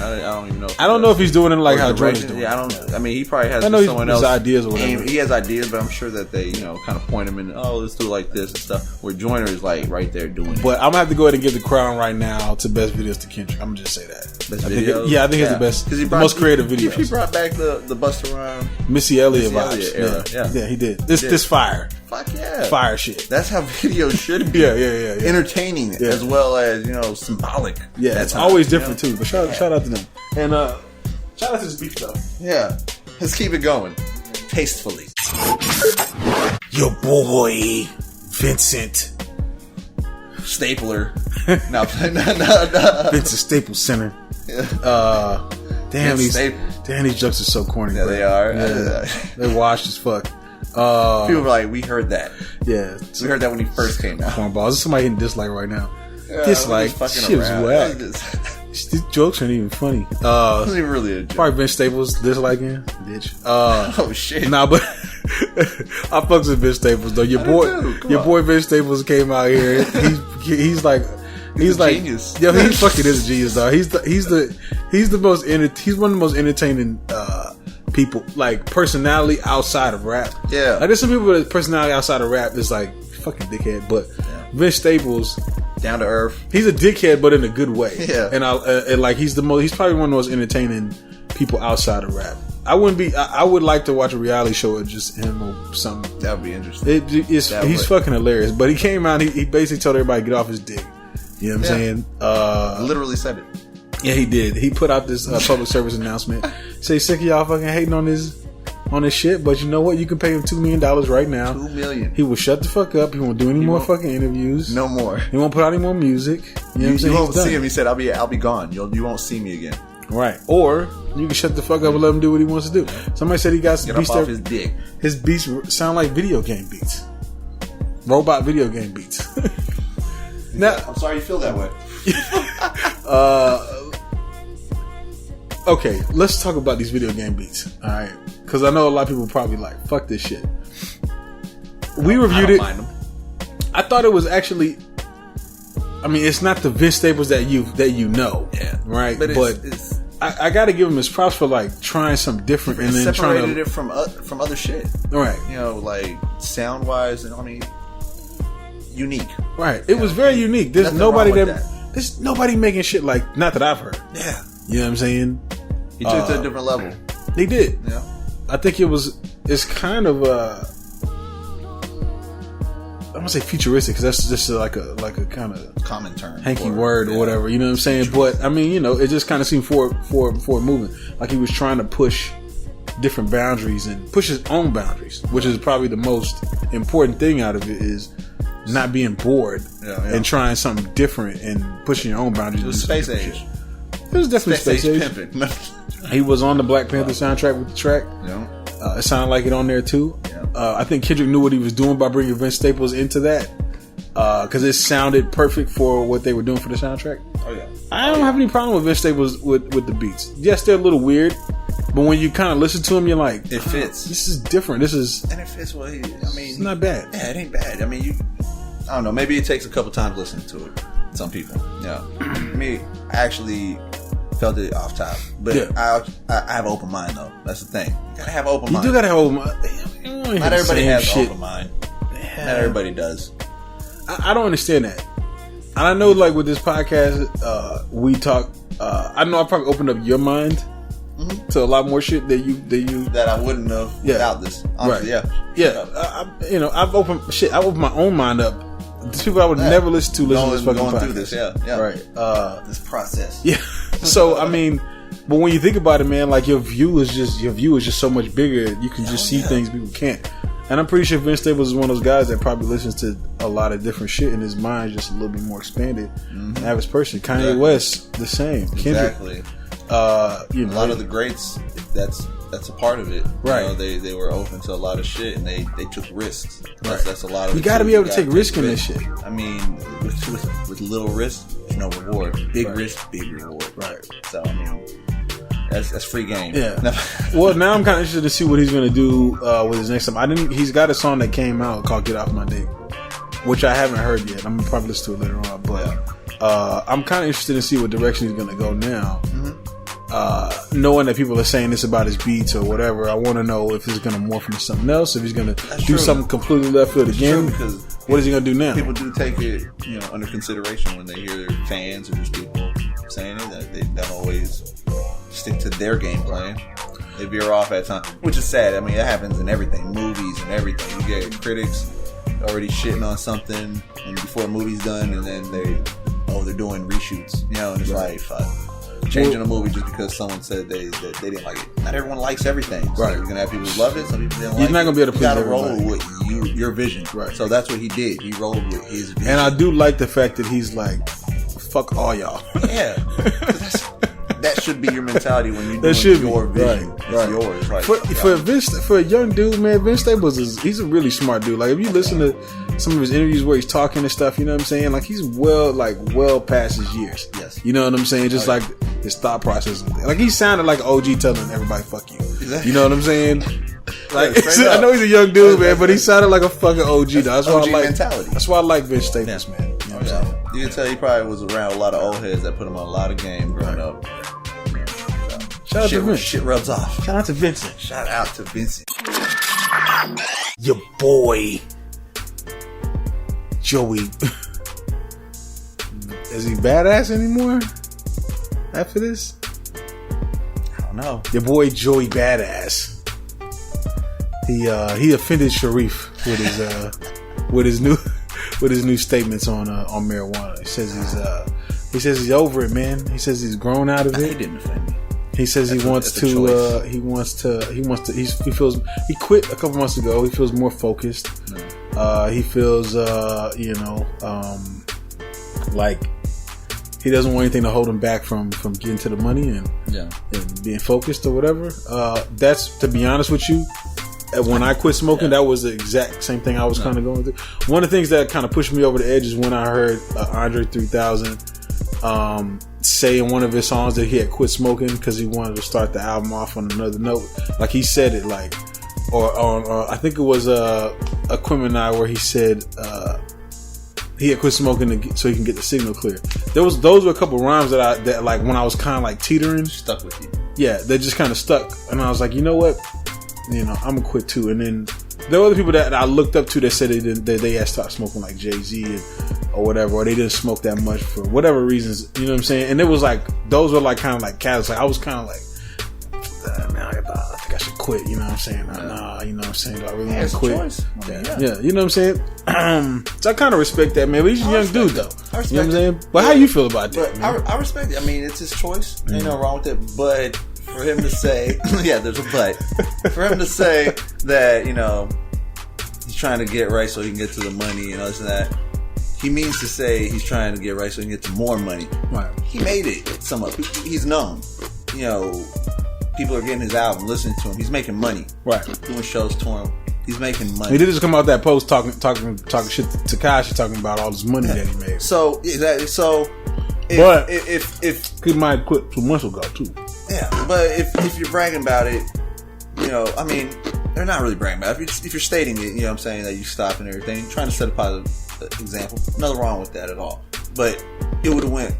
I don't even know. I don't know if he's doing it like how Joyner's doing. Yeah, I don't. I mean, he probably has someone else ideas or whatever. He has ideas, but I'm sure that they, kind of point him in. Oh, let's do it like this and stuff. Where Joyner is like right there doing it. But I'm gonna have to go ahead and give the crown right now to best videos to Kendrick. I'm gonna just say that. Best videos. I think it's the best, the most creative videos. He brought back the Busta Rhymes, Missy Elliott vibes era. Yeah, he did. This fire. Fuck yeah. Fire shit. That's how videos should be. yeah. Entertaining as well as, symbolic. Yeah, it's always different too. But shout out to them. And shout out to this beef though. Yeah. Let's keep it going. Tastefully. Your boy, Vincent Stapler. No. Vincent Staples Center. Damn, these jokes are so corny. Yeah, they are. Yeah. They're washed as fuck. People were like, we heard that. Yeah. We heard that when he first came out. Cornballs. There's somebody hitting dislike right now. Yeah, dislike. Shit was whack. These jokes aren't even funny. It wasn't even really a joke. Probably Vince Staples disliking, bitch. Oh shit. Nah, but I fucks with Vince Staples though. Your boy Vince Staples came out here. He's like genius. Yo, he fucking is a genius though. He's one of the most entertaining people, like personality outside of rap. Yeah. Like there's some people with personality outside of rap that's like fucking dickhead, but Vince Staples, down to earth. He's a dickhead, but in a good way. Yeah. And like he's probably one of the most entertaining people outside of rap. I would like to watch a reality show of just him or something. That would be interesting. He's fucking hilarious. But he came out, he basically told everybody to get off his dick. You know what I'm saying? Literally said it. Yeah, he did. He put out this public service announcement. Say sick of y'all fucking hating on this shit, but you know what? You can pay him $2 million right now. $2 million. He will shut the fuck up. He won't do any more fucking interviews. No more. He won't put out any more music. You know what I'm saying? You won't see him. He said, "I'll be gone. You won't see me again." Right. Or you can shut the fuck up and let him do what he wants to do. Somebody said he got some beats. Get off his dick. His beats sound like video game beats. Robot video game beats. Now, I'm sorry you feel that way. Okay, let's talk about these video game beats. All right, because I know a lot of people probably like, fuck this shit. We reviewed it. Mind them. I thought it was actually. I mean, it's not the Vince Staples that you know, right? But I got to give him his props for like trying something different and then separated it from other shit, right? Like sound wise, and I mean, unique, right? It was very unique. There's nobody there's nobody making shit like, not that I've heard. Yeah, you know what I'm saying? He took it to a different level. He did. Yeah, I think it's kind of I don't say futuristic because that's just like a kind of common term, hanky word or whatever. You know what I'm saying? But I mean, it just kind of seemed forward moving. Like he was trying to push different boundaries and push his own boundaries, which is probably the most important thing out of it is not being bored and trying something different and pushing your own boundaries. It was space age. It was definitely space age. He was on the Black Panther soundtrack with the track. Yeah. It sounded like it on there too. Yeah. I think Kendrick knew what he was doing by bringing Vince Staples into that. because it sounded perfect for what they were doing for the soundtrack. Oh yeah, I don't have any problem with Vince Staples with the beats. Yes, they're a little weird, but when you kind of listen to them, you're like, it fits. This is different. This is, and it fits what he. I mean, it's not bad. Yeah, it ain't bad. I mean, I don't know. Maybe it takes a couple times listening to it. Some people, yeah. Me, I actually felt it off top, but I have an open mind though. That's the thing. You gotta have an open mind. You do gotta have an open mind. Not everybody has an open mind. Yeah. Not everybody does. I don't understand that. And I know, like with this podcast, we talk. I know I probably opened up your mind to a lot more shit that I wouldn't have without this. Honestly, right? Yeah. I've opened my own mind up. The people I would never listen to this fucking podcast. Through this, yeah. Right. This process. Yeah. So I mean, but when you think about it, man, like your view is just so much bigger. You can just see things people can't. And I'm pretty sure Vince Staples is one of those guys that probably listens to a lot of different shit, and his mind just a little bit more expanded than the average person. Kanye West, the same. Exactly. A lot of the greats, that's a part of it. Right. You know, they were open to a lot of shit, and they took risks. Right. That's a lot of. You got to be able to take risk in this shit. I mean, with little risk, there's no reward. Big risk, big reward. Right. So I mean, that's free game. Yeah. Well, now I'm kind of interested to see what he's going to do with his next album. He's got a song that came out called "Get Off My Dick," which I haven't heard yet. I'm gonna probably listen to it later on, but I'm kind of interested to see what direction he's going to go now. Knowing that people are saying this about his beats or whatever, I want to know if he's going to morph into something else, if he's going to do something completely left field again. Because what is he going to do now? People do take it, under consideration when they hear their fans or just people saying it, that they don't always stick to their game plan. They veer off at times, which is sad. I mean, that happens in everything, movies and everything. You get critics already shitting on something and before a movie's done, and then they're doing reshoots, and it's like, fuck. Changing a movie just because someone said they didn't like it. Not everyone likes everything. So right. You're gonna have people who love it. Some people didn't like it. You're not gonna be able to please everybody. You gotta everybody. roll with your vision. Right. So that's what he did. He rolled with his vision. And I do like the fact that he's like, "Fuck all y'all." Yeah. That should be your mentality when you're doing your vision. Right. It's yours. Right. For a young dude, man, Vince Staples he's a really smart dude. Like if you listen to some of his interviews where he's talking and stuff, you know what I'm saying? Like he's well past his years. Yes. You know what I'm saying? Just like his thought process. Like he sounded like an OG telling everybody "fuck you." Exactly. You know what I'm saying? Like I know he's a young dude, man, but he sounded like a fucking OG. That's why I like mentality. That's why I like Vince Staples, man. You know what I'm saying? You can tell he probably was around a lot of old heads that put him on a lot of game growing up. Shout out to Vince. Shit rubs off. Shout out to Vincent. Shout out to Vincent. Your boy Joey. Is he badass anymore after this? I don't know. Your boy Joey Badass. He offended Sharif with his new statements on marijuana. He says he's over it, man. He says he's grown out of it. He didn't offend me. He says he quit a couple months ago. He feels more focused. He feels like he doesn't want anything to hold him back from getting to the money and being focused or whatever. That's, to be honest with you, when I quit smoking, that was the exact same thing I was kind of going through. One of the things that kind of pushed me over the edge is when I heard Andre 3000 say in one of his songs that he had quit smoking because he wanted to start the album off on another note. Like he said it, like, or I think it was Aquemini where he said he had quit smoking so he can get the signal clear. Those were a couple rhymes that like when I was kind of like teetering, stuck with you. Yeah, they just kind of stuck, and I was like, you know what, I'm gonna quit too. And then there were other people that I looked up to that said they had stopped smoking, like Jay-Z or whatever, or they didn't smoke that much for whatever reasons. You know what I'm saying? And it was like those were like kind of like catalysts. Like I was kind of like, man, I think I should quit. You know what I'm saying? Nah, you know what I'm saying? Do I really want to quit? Choice. Yeah, you know what I'm saying? So I kind of respect that, man. But he's a young dude, though. I respect you know what I'm saying? But how you feel about that? Man? I respect it. I mean, it's his choice. Ain't no wrong with it. But for him to say, yeah, there's a but. For him to say that, he's trying to get right so he can get to the money and all this and that. He means to say he's trying to get right so he can get to more money. Right. He made it. He's known. People are getting his album, listening to him. He's making money. Right. Doing shows, touring. He's making money. He did just come out that post talking shit to Tekashi, talking about all this money that he made. So exactly. So, if he might quit 2 months ago too. Yeah, but if you're bragging about it, I mean, they're not really bragging about it. If you're stating it, what I'm saying, that you stopped and everything, trying to set a positive example, nothing wrong with that at all. But it would have went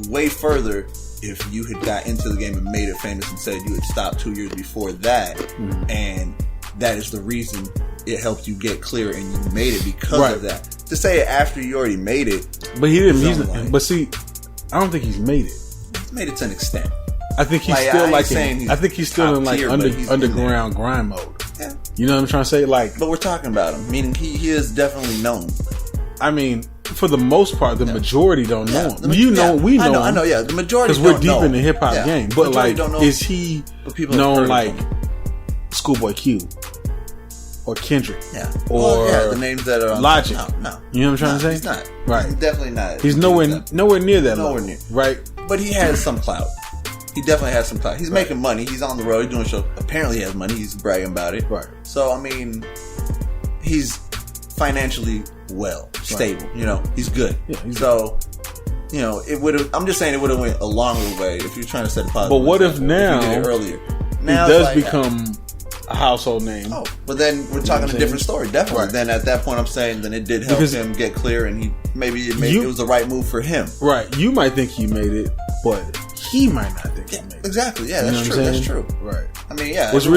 way further if you had got into the game and made it famous and said you had stopped 2 years before that, and that is the reason it helped you get clear and you made it because of that. To say it after you already made it, but he didn't. But see, I don't think he's made it. He's made it to an extent. I think he's still in like underground grind mode. Yeah. You know what I'm trying to say? Like, but we're talking about him, meaning he is definitely known. I mean, for the most part, the majority don't know him. We know him. I know. Yeah, the majority because we're deep in the hip hop game. But like, is he known like Schoolboy Q or Kendrick? Yeah, or the names that are Logic. No, you know what I'm trying to say? He's not. Right. He's definitely not. He's nowhere near that level. Near. Right. But he has some clout. He definitely has some clout. He's making money. He's on the road. He's doing shows. Apparently he has money. He's bragging about it. Right. So, I mean, he's financially stable. He's good. Yeah, it would have. I'm just saying it would have went a longer way if you're trying to set a positive. But what if now you did it earlier? Now he does become a household name. Oh, but then we're talking a different story. Definitely. Right. Then at that point, I'm saying then it did help him get clear, and it was the right move for him. Right. You might think he made it, but he might not think he made it. Exactly. Yeah, that's true. That's true. Right. I mean, yeah. What it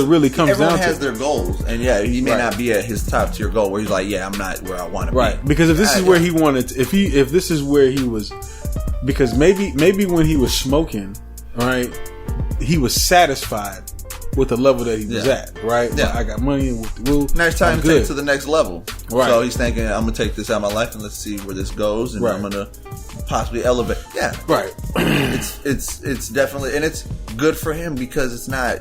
really comes down to. Everyone has their goals, and he may not be at his top tier goal where he's like, I'm not where I want to be. Right. Because if this is where he wanted, if this is where he was, because maybe when he was smoking, right, he was satisfied with the level that he was at, right? Yeah. Like, I got money and with the woo. Now it's time to take it to the next level. Right. So he's thinking, I'm gonna take this out of my life and let's see where this goes, and I'm gonna possibly elevate. Yeah. Right. It's definitely, and it's good for him because it's not.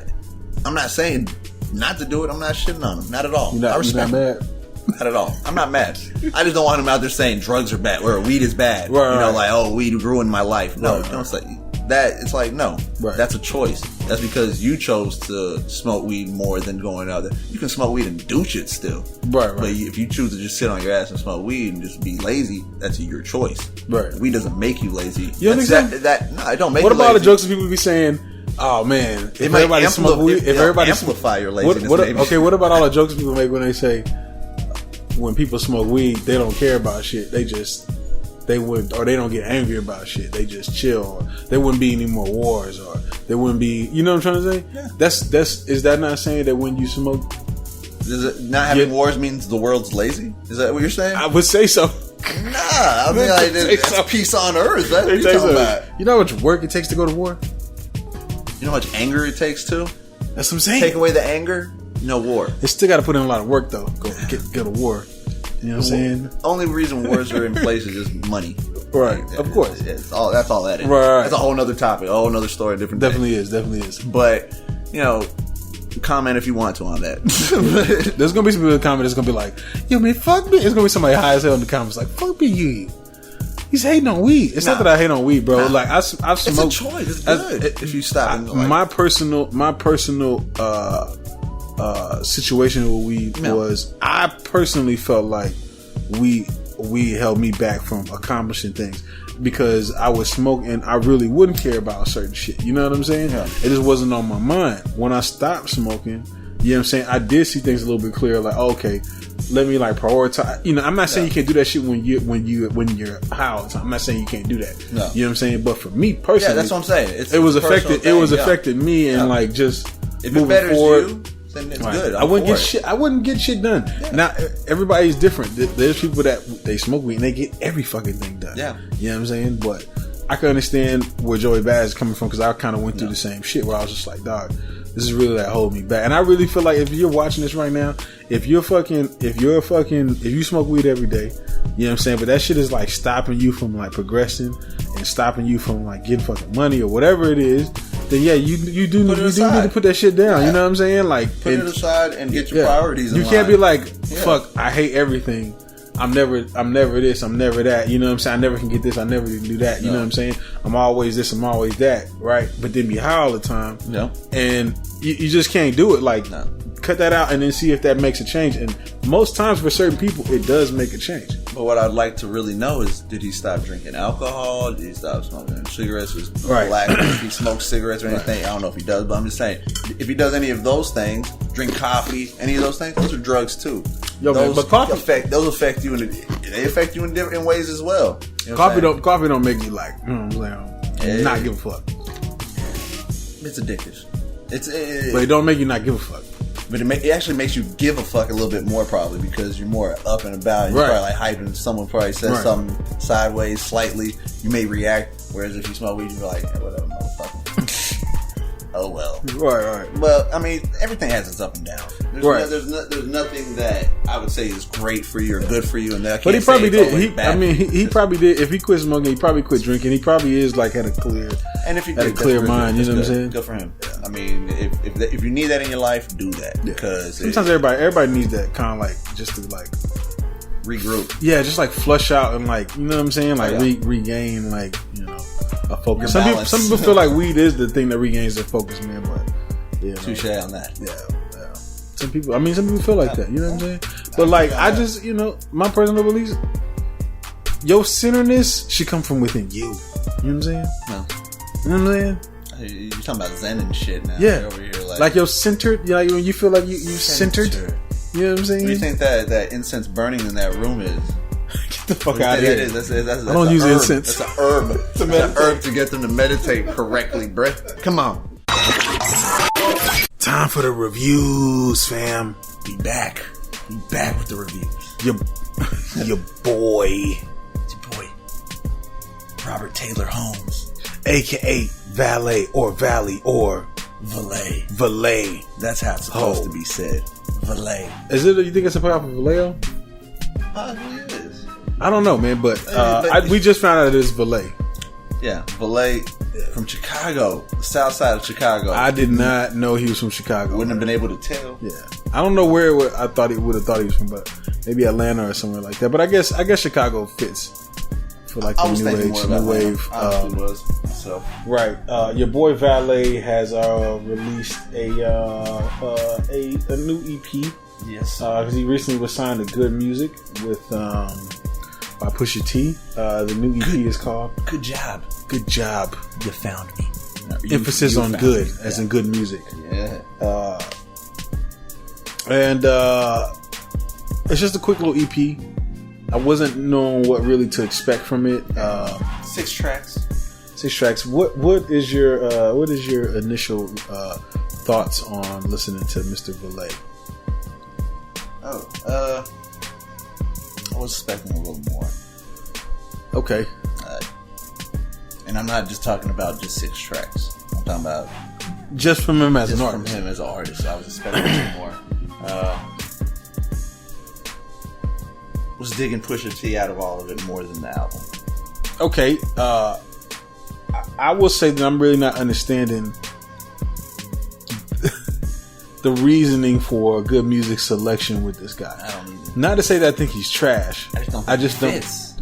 I'm not saying not to do it. I'm not shitting on him. Not at all. I respect him. Not at all. I'm not mad. I just don't want him out there saying drugs are bad or weed is bad. Right, like, weed ruined my life. No, don't say that. It's like, no, that's a choice. That's because you chose to smoke weed more than going out there. You can smoke weed and do shit still. Right. But if you choose to just sit on your ass and smoke weed and just be lazy, that's your choice. Right. Weed doesn't make you lazy. You understand? No, it don't make you lazy. What about all the jokes that people be saying? Oh man, if everybody smoke weed, if everybody amplify your laziness. What about all the jokes people make when they say when people smoke weed, they don't care about shit. They wouldn't, or they don't get angry about shit. They just chill. Or there wouldn't be any more wars, or there wouldn't be. You know what I'm trying to say? Yeah. That's. Is that not saying that when you smoke, does it not having wars means the world's lazy? Is that what you're saying? I would say so. Nah, I mean like that's peace on earth. That's what you're talking about. You know how much work it takes to go to war? You know how much anger it takes too? That's what I'm saying. Take away the anger, no war. They still got to put in a lot of work though. Go to war. You know what I'm saying? Only reason wars are in place is just money. Right. Of course. That's all that is. Right. That's a whole other topic, a whole other story, different Definitely is. But, comment if you want to on that. There's going to be some people in the comments that's going to be like, yo, man, fuck me. It's going to be somebody high as hell in the comments like, fuck me, you. He's hating on weed. It's not that I hate on weed, bro. Like, I've smoked. It's a choice. It's good if you stop. My personal situation with weed was, I personally felt like weed held me back from accomplishing things because I would smoke and I really wouldn't care about certain shit. You know what I'm saying? Yeah. It just wasn't on my mind. When I stopped smoking, you know what I'm saying, I did see things a little bit clearer. Like, okay, let me like prioritize. I'm not saying you can't do that shit when you're high all the time. I'm not saying you can't do that. No. You know what I'm saying? But for me personally, that's what I'm saying. It was affected me and like just if it betters you, then it's good. I wouldn't get shit done. Yeah. Now everybody's different. There's people that they smoke weed and they get every fucking thing done. Yeah. You know what I'm saying? But I can understand where Joey Baz is coming from because I kind of went through the same shit where I was just like, dog, this is really that holding me back. And I really feel like if you're watching this right now, if you smoke weed every day, you know what I'm saying, but that shit is like stopping you from like progressing and stopping you from like getting fucking money or whatever it is, then you do need to put that shit down. Yeah. You know what I'm saying? Like put it aside and get your priorities in line. You can't be like, fuck, I hate everything. I'm never this, I'm never that. You know what I'm saying? I never can get this, I never can do that. You know what I'm saying? I'm always this, I'm always that, right? But then be high all the time. No. And you just can't do it. Like cut that out and then see if that makes a change. And most times for certain people, it does make a change. But what I'd like to really know is, did he stop drinking alcohol? Did he stop smoking cigarettes? Was black? If he smokes cigarettes or anything? I don't know if he does, but I'm just saying, if he does any of those things, drink coffee, any of those things, those are drugs too. Yo, those man, but coffee affect you they affect you in different ways as well. You know coffee don't make you like, not give a fuck. It's addictive. But it don't make you not give a fuck. But it actually makes you give a fuck a little bit more, probably, because you're more up and about. And you're probably like hyping. Someone probably says something sideways, slightly. You may react. Whereas if you smoke weed, you're like, hey, whatever, motherfucker. Oh well. Right. Well, I mean, everything has its up and downs. There's nothing that I would say is great for you or good for you, and that I can't. But he probably did. He He probably did. If he quit smoking, he probably quit drinking. He probably is like had a clear mind. You know what I'm saying? Good for him. Yeah. I mean, if you need that in your life, do that because sometimes everybody needs that kind of like just to like regroup. Yeah, just like flush out and like you know what I'm saying, like regain like a focus. Some people feel like weed is the thing that regains their focus, man. But touche on that. Yeah. Some people feel like that. You know what I'm saying? But like, I just my personal beliefs, your centeredness should come from within you. You know what I'm saying? No. You know what I'm saying? You're talking about Zen and shit now. Yeah. You're over here like you're centered. Like when you feel like you centered. You know what I'm saying? What do you think that incense burning in that room is? Get the fuck out of here. That's I don't use incense. That's an herb. It's an herb to get them to meditate correctly, bruh. Come on. Time for the reviews, fam. Be back with the reviews. Your boy. It's your boy, Robert Taylor Holmes, aka Valee or Valley or Valee. That's how it's supposed to be said. Valee. Is it? You think it's a play off of Vallejo? It is. I don't know, man, but we just found out it is Valee. Yeah, Valee from Chicago, the south side of Chicago. I did not know he was from Chicago. Wouldn't have been able to tell. Yeah, I don't know where I thought he would have thought he was from, but maybe Atlanta or somewhere like that. But I guess Chicago fits for like the new wave. Right. Your boy Valee has released a new EP. Yes. Because he recently was signed to Good Music with by Pusha T. The new EP is called Good Job. Good Job. You found me. Emphasis on good, as in good music. Yeah. And it's just a quick little EP. I wasn't knowing what really to expect from it. 6 tracks. 6 tracks. What is your initial thoughts on listening to Mr. Valee? I was expecting a little more. Okay. And I'm not just talking about just 6 tracks. I'm talking about just from him as an artist. From him as an artist, I was expecting a little more. Was digging Pusha T out of all of it more than the album. Okay. I will say that I'm really not understanding the reasoning for good music selection with this guy. I don't either. Not to say that I think he's trash. I just don't think it fits.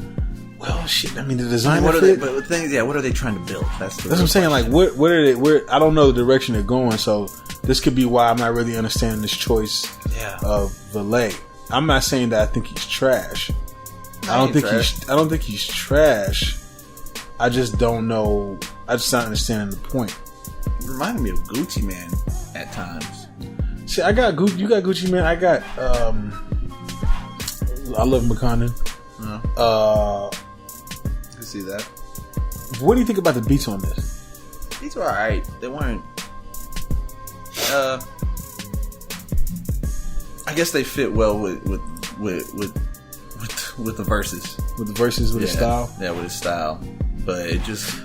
Well, shit. I mean, the design. But the thing is, what are they trying to build? That's what I'm saying. Like, what are they? I don't know the direction they're going. So this could be why I'm not really understanding this choice of Valee. I'm not saying that I think he's trash. I don't think he's trash. I just don't know. I just not understanding the point. It reminded me of Gucci Man at times. See, I got Gucci. You got Gucci Man. I got. I love McConnell. I see that. What do you think about the beats on this? Beats were alright. They weren't. I guess they fit well with the verses. With the verses, with his style. Yeah, with his style. But it just.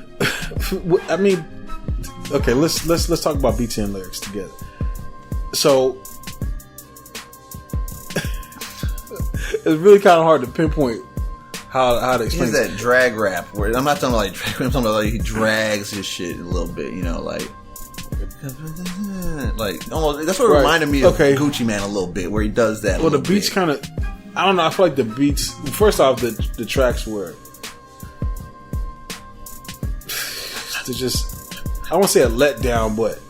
I mean, okay. Let's talk about beats and lyrics together. So it's really kind of hard to pinpoint how to explain that drag rap. Where I'm not talking about like drag. I'm talking about like he drags his shit a little bit. You know, like almost. That's what reminded me of Gucci Man a little bit, where he does that. Well, the beats kind of. I don't know. I feel like the beats. First off, the tracks were. They're just. I won't say a letdown, but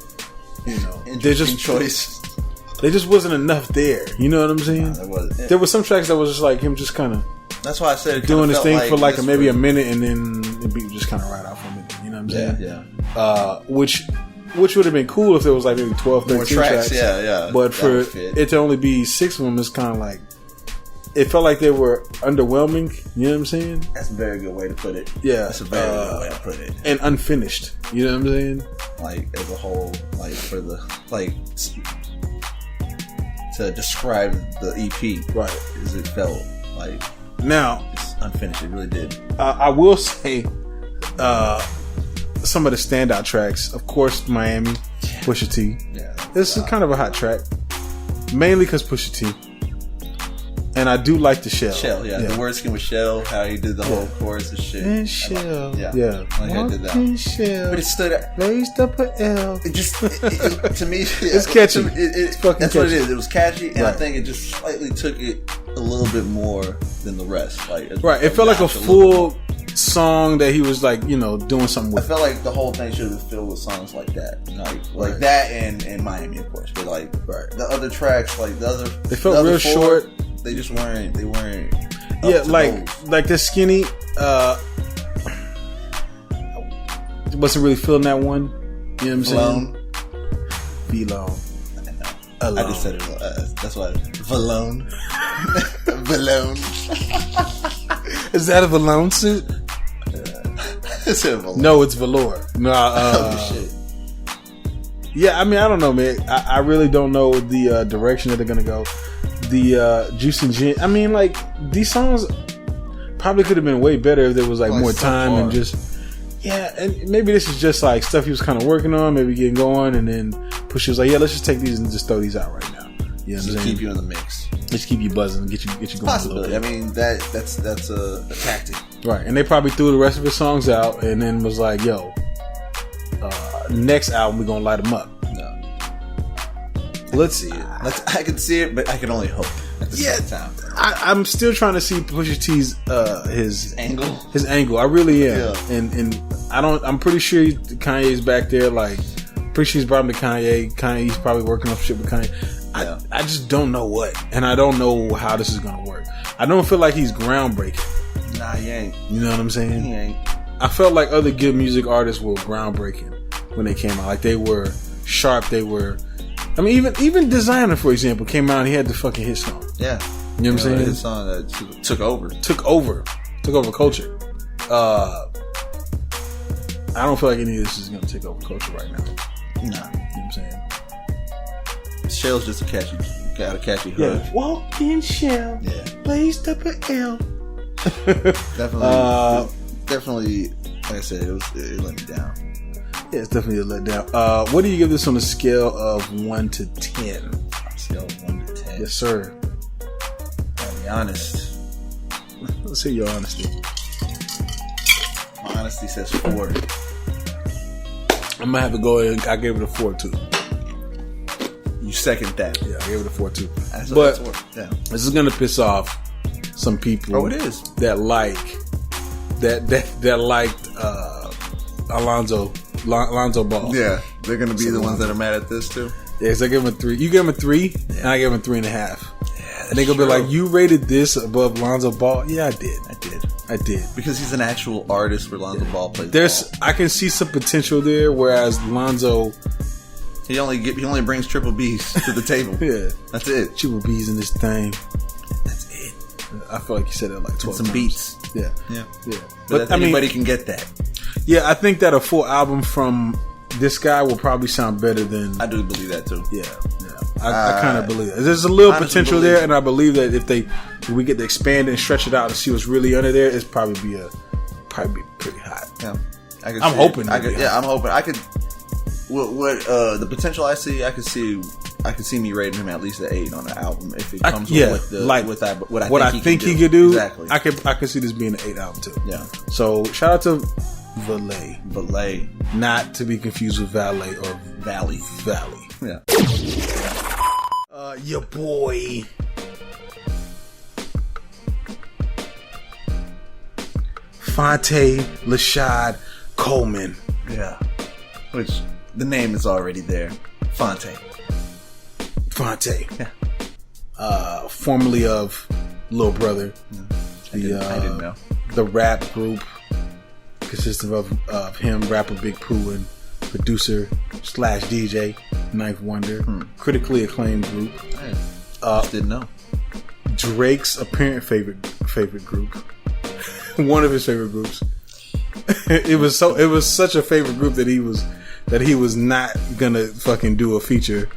you know, they're just choice. there just wasn't enough there. You know what I'm saying? There wasn't. There was some tracks that was just like him, just kind of. That's why I said it doing his thing for like maybe a minute, and then the beat just kind of ride out for a minute. You know what I'm saying? Yeah. Which would have been cool if there was like maybe 12, 13 tracks. Yeah. But for it to only be 6 of them is kind of like, it felt like they were underwhelming. You know what I'm saying? That's a very good way to put it. Yeah. That's a very good way to put it. And unfinished. You know what I'm saying? Like, as a whole, like, for the, like, to describe the EP. Right. As it felt like. Now. It's unfinished. It really did. I will say, some of the standout tracks, of course, Miami, Pusha T. Yeah. This is kind of a hot track. Mainly because Pusha T. And I do like the Shell. The word scheme with Shell, how he did the whole chorus and shit. And Shell. Yeah. Like I did that. Shell. But it stood out. Raised up a L. It just, to me, it's catchy. It's fucking that's catchy. what it is. It was catchy, and I think it just slightly took it a little bit more than the rest. Like, it felt like a full song that he was like, you know, doing something with. I felt like the whole thing should have been filled with songs like that, like that and Miami, of course. But like the other tracks, like they felt real short. They just weren't. They weren't. Like the Skinny. Wasn't really feeling that one. You know what I'm saying? Valone. I just said it. That's why. Valone. Valone. Is that a Valone suit? No, it's velour. Oh shit. Yeah, I mean, I don't know, man. I really don't know the direction that they're gonna go. The Juice and Gin. I mean, like, these songs probably could have been way better if there was like more time and just. Yeah, and maybe this is just like stuff he was kind of working on, maybe getting going, and then Pusha was like, "Yeah, let's just take these and just throw these out right now." You know what I'm saying? Keep you in the mix. Just keep you buzzing, get you going. Possibly. I mean, that's a tactic, right? And they probably threw the rest of his songs out, and then was like, "Yo, next album we're gonna light them up." No. Let's see it. I can see it, but I can only hope at the same time. I'm still trying to see Pusha T's his angle. His angle. I really am. Yeah. And I'm pretty sure Kanye's back there. Like, pretty sure he's brought him to Kanye. Kanye's probably working on shit with Kanye. Yeah. I just don't know what, and I don't know how this is gonna work. I don't feel like he's groundbreaking. Nah, he ain't. You know what I'm saying? He ain't. I felt like other good music artists were groundbreaking when they came out. Like, they were sharp. They were. I mean, even Designer, for example, came out and he had the fucking hit song. Yeah. You know what I'm saying? His song that took over culture. I don't feel like any of this is going to take over culture right now. Nah. You know what I'm saying? Shell's just a catchy hook. Yeah. Walk in Shell. Yeah. Blazed up an L. Definitely, like I said, it let me down. Yeah, it's definitely a letdown. What do you give this on a scale of 1 to 10? Scale of 1 to 10. Yes, sir. Gotta be honest. Let's hear your honesty. My honesty says 4. I'm gonna have to go ahead. I gave it a 4 too. You second that? Yeah, I gave it a 4 too. But this is gonna piss off some people. Oh, it is. That liked Alonzo Ball. Yeah, they're gonna be the ones that are mad at this too. Yeah, so I give him a 3. You give him a 3, and I give him a 3.5. Yeah, and they're gonna be like, "You rated this above Lonzo Ball?" Yeah, I did. Because he's an actual artist where Lonzo Ball plays. I can see some potential there, whereas Lonzo, he only brings triple B's to the table. Yeah, that's it. Triple B's in this thing. That's it. I feel like you said it like 12 some times. Beats. Yeah. But anybody can get that. Yeah, I think that a full album from this guy will probably sound better than. I do believe that too. Yeah. I kind of believe it. There's a little potential there, and I believe that if we get to expand and stretch it out and see what's really under there, it's probably be pretty hot. Yeah, I'm hoping. I'm hoping. I could. What the potential I see, I could see me rating him at least an 8 on the album if it comes with what I think he could do. Exactly. I could see this being an 8 album too. Yeah. So shout out to Valee. Valee, not to be confused with Valet or Valley. Yeah. Your boy Phonte Lashad Coleman. Yeah. Which the name is already there. Phonte. Phonte, formerly of Lil Brother. I didn't know. The rap group consisted of him, rapper Big Pooh, and producer / DJ Knife Wonder. Critically acclaimed group. I just didn't know. Drake's apparent favorite group. One of his favorite groups. It was such a favorite group that he was not gonna fucking do a feature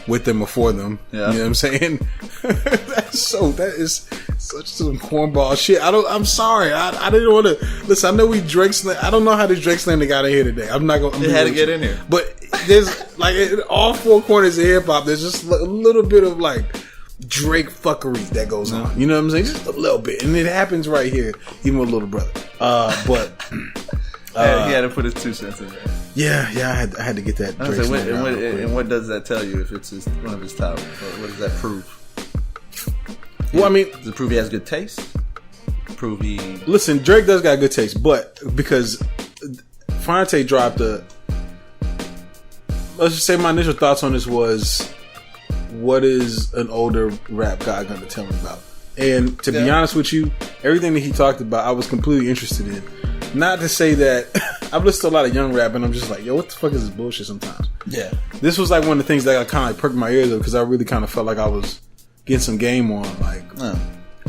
with them or for them. Yeah. You know what I'm saying? That is such some cornball shit. I'm sorry. I didn't want to listen. I know we Drake slam. I don't know how this Drake slander got in here today. I'm not gonna. They had to get in here. But there's like in all four corners of hip hop, there's just a little bit of like Drake fuckery that goes on. You know what I'm saying? Just a little bit, and it happens right here, even with Little Brother. But he had to put his 2 cents in there. Yeah, I had to get that. And what does that tell you if it's one of his top? What does that prove? Well, I mean, does it prove he has good taste? Prove he... Listen, Drake does got good taste, but because Phonte dropped let's just say my initial thoughts on this was, what is an older rap guy going to tell me about? And to be honest with you, everything that he talked about, I was completely interested in. Not to say that I've listened to a lot of young rap and I'm just like, yo, what the fuck is this bullshit sometimes? Yeah. This was like one of the things that I kind of like perked my ears up because I really kind of felt like I was getting some game on. Like,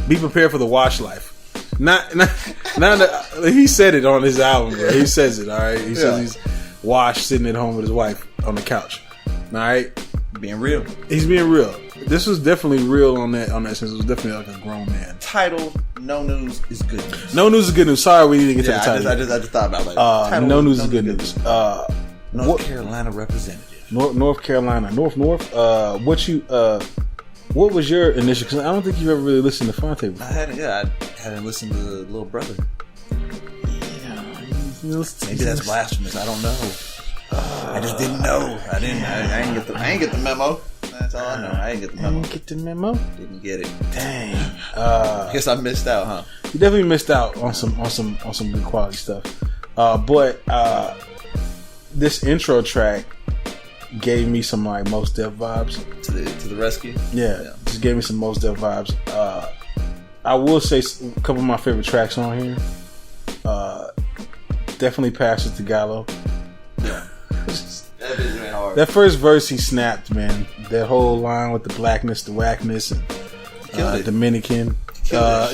be prepared for the wash life. Not that he said it on his album, bro. He says it, all right? He says he's washed sitting at home with his wife on the couch. All right? Being real. He's being real. This was definitely real on that sense. It was definitely like a grown man. Title, No News is Good News. No News is Good News. Sorry, we didn't get to the title. I just thought about like No News is Good News. North Carolina representative. North Carolina. North. What was your initial? Because I don't think you've ever really listened to Phonte before. I hadn't listened to Lil Brother. Yeah. Maybe that's blasphemous. I don't know. I just didn't know. I ain't get the memo. That's all I know. I ain't get the memo. Get the memo? Didn't get it. Dang. I guess I missed out, huh? You definitely missed out on some good quality stuff. But this intro track gave me some like Mos Def vibes. To the rescue. Yeah, just gave me some Mos Def vibes. I will say a couple of my favorite tracks on here. Definitely Pastor to Gallo. Yeah. That bitch went hard. That first verse he snapped, man. That whole line with the blackness, the whackness, and Dominican. Yeah,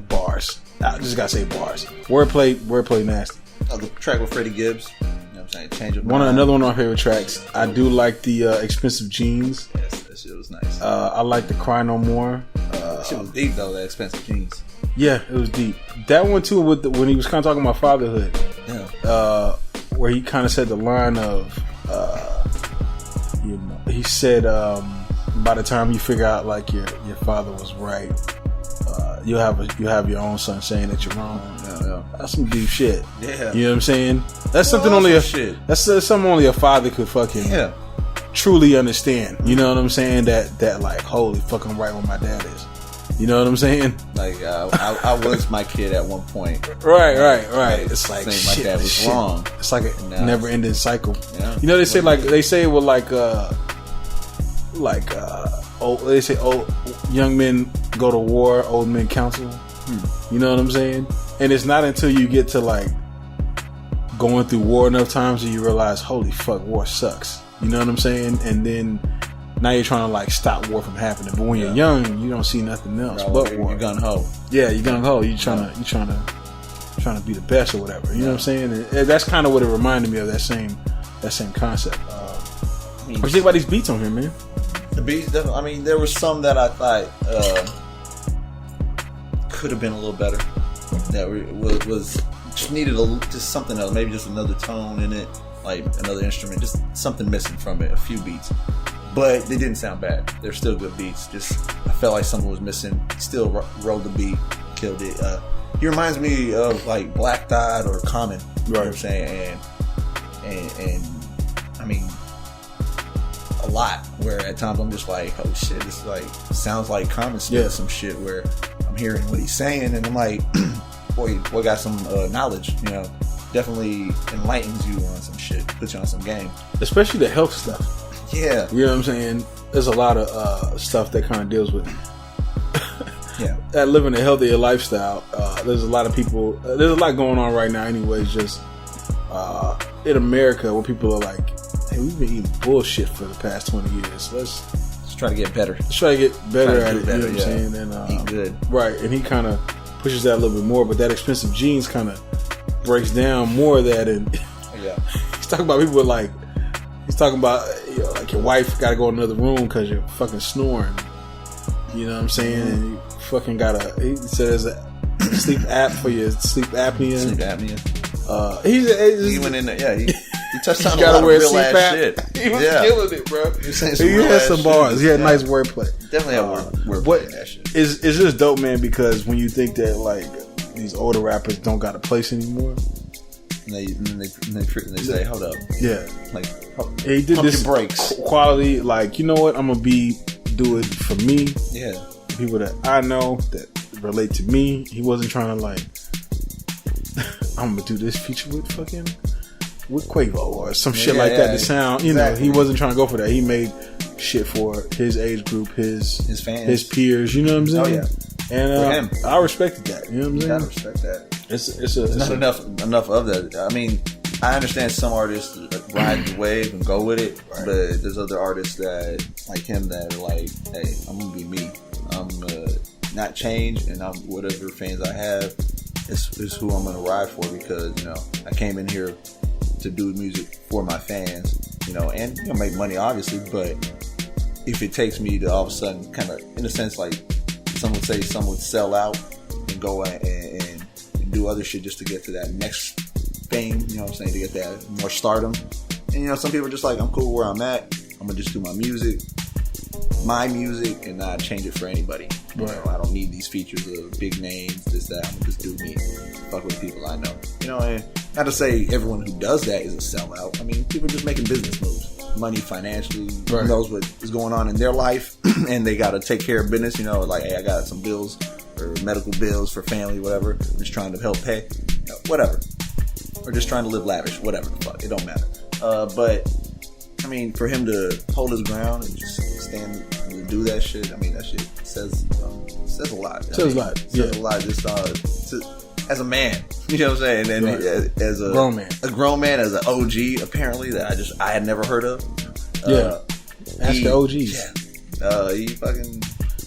bars. I just gotta say bars. Wordplay nasty. The track with Freddie Gibbs. You know what I'm saying? Change of another one of my favorite tracks. I do like the Expensive Jeans. Yes, that shit was nice. I like the Cry No More. That shit was deep though. That Expensive Jeans. Yeah, it was deep. That one too, when he was kind of talking about fatherhood. Yeah. Where he kind of said the line of, he said, by the time you figure out like your father was right, you have your own son saying that you're wrong. Yeah. That's some deep shit. Yeah. You know what I'm saying? That's something that's something only a father could fucking truly understand. You know what I'm saying? That like, holy fuck, I'm right where my dad is. You know what I'm saying? Like I was my kid at one point. Right. It's like saying my dad was wrong. It's like a never-ending cycle. Yeah. You know they say it with they say old young men go to war, old men counsel. You know what I'm saying? And it's not until you get to like going through war enough times that you realize, holy fuck, war sucks. You know what I'm saying? And then now you're trying to like stop war from happening. But when you're young, you don't see nothing else but war. You're gung ho. Yeah, you're gung ho. You're trying to be the best or whatever. You know what I'm saying? And that's kind of what it reminded me of. That same concept. What do you think about these beats on here, man? The beats, definitely. I mean, there were some that I thought could have been a little better. That was just needed just something else. Maybe just another tone in it, like another instrument. Just something missing from it. A few beats. But they didn't sound bad. They're still good beats. Just I felt like something was missing. Still rode the beat, killed it. He reminds me of like Black Dot or Common. You know what I'm saying? And I mean a lot. Where at times I'm just like, oh shit, this like sounds like Common spit some shit. Where I'm hearing what he's saying and I'm like, boy got some knowledge. You know, definitely enlightens you on some shit, puts you on some game. Especially the health stuff. Yeah. You know what I'm saying? There's a lot of stuff that kind of deals with that living a healthier lifestyle. There's a lot of people, there's a lot going on right now anyways, just in America where people are like, hey, we've been eating bullshit for the past 20 years. Let's try to get better. Let's try to get better at it. You know what I'm saying? And, eat good. Right. And he kind of pushes that a little bit more, but that expensive jeans kind of breaks down more of that. And he's talking about people like, he's talking about, you know, like your wife got to go in another room because you're fucking snoring. You know what I'm saying? And you fucking he said there's a sleep app for your sleep apnea. Sleep apnea. He went in there, he touched on a gotta lot of wear real ass CPAP. shit. He was killing it, bro. He was saying some he real had ass some bars. shit. He had nice wordplay. Definitely had wordplay. But That shit. it's just dope, man, because when you think that like these older rappers don't got a place anymore, and they say, hold up, like he did this your brakes. Quality, like, you know what, I'm gonna do it for me. Yeah, people that I know that relate to me. He wasn't trying to like, I'm gonna do this feature with Quavo or some shit like that to sound, you know, he wasn't trying to go for that. He made shit for his age group, his fans, his peers, you know what I'm saying? Oh yeah. And I respected that, you know what I'm saying? You gotta respect that. It's not enough of that. I mean, I understand some artists ride the wave and go with it, but there's other artists that like him that are like, hey, I'm gonna be me. I'm gonna not change, and I'm whatever fans I have is who I'm gonna ride for, because, you know, I came in here to do music for my fans, you know, and, you know, make money obviously, but if it takes me to all of a sudden kind of, in a sense, like some would say, some would sell out and go and do other shit just to get to that next fame, you know what I'm saying, to get that more stardom. And, you know, some people are just like, I'm cool where I'm at, I'm gonna just do my music, and not change it for anybody. You know, I don't need these features of big names, this, that. I'm gonna just do me, fuck with the people I know. You know, and not to say everyone who does that is a sellout. I mean, people are just making business moves, money, financially, who knows what is going on in their life, and they gotta take care of business. You know, like, hey, I got some bills or medical bills for family, whatever. I'm just trying to help pay, you know, whatever, or just trying to live lavish, whatever the fuck. It don't matter. But I mean, for him to hold his ground and just stand and do that shit, I mean, that shit says a lot. Says a lot. Says a lot just as a man. You know what I'm saying? And as a grown man, as an OG, apparently, that I had never heard of. Ask the OGs. He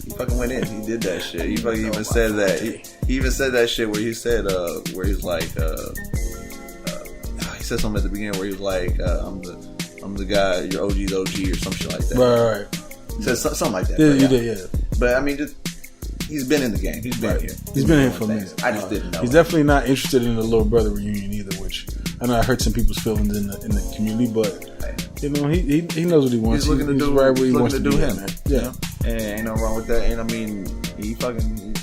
fucking went in. He did that shit. He fucking even said that. He even said that shit where he said, where he's like, he said something at the beginning where he was like, I'm the guy, your OG's OG or some shit like that. Right. He said something like that. Yeah, you did. But I mean, just, he's been in the game. He's been here. He's been here for a minute. I just didn't know. He's definitely not interested in the little brother reunion either, which I know I hurt some people's feelings in the community, but you know, he knows what he wants. He's looking to do right where he wants to do him, man. Yeah. You know? And ain't no wrong with that. And I mean, he's doing.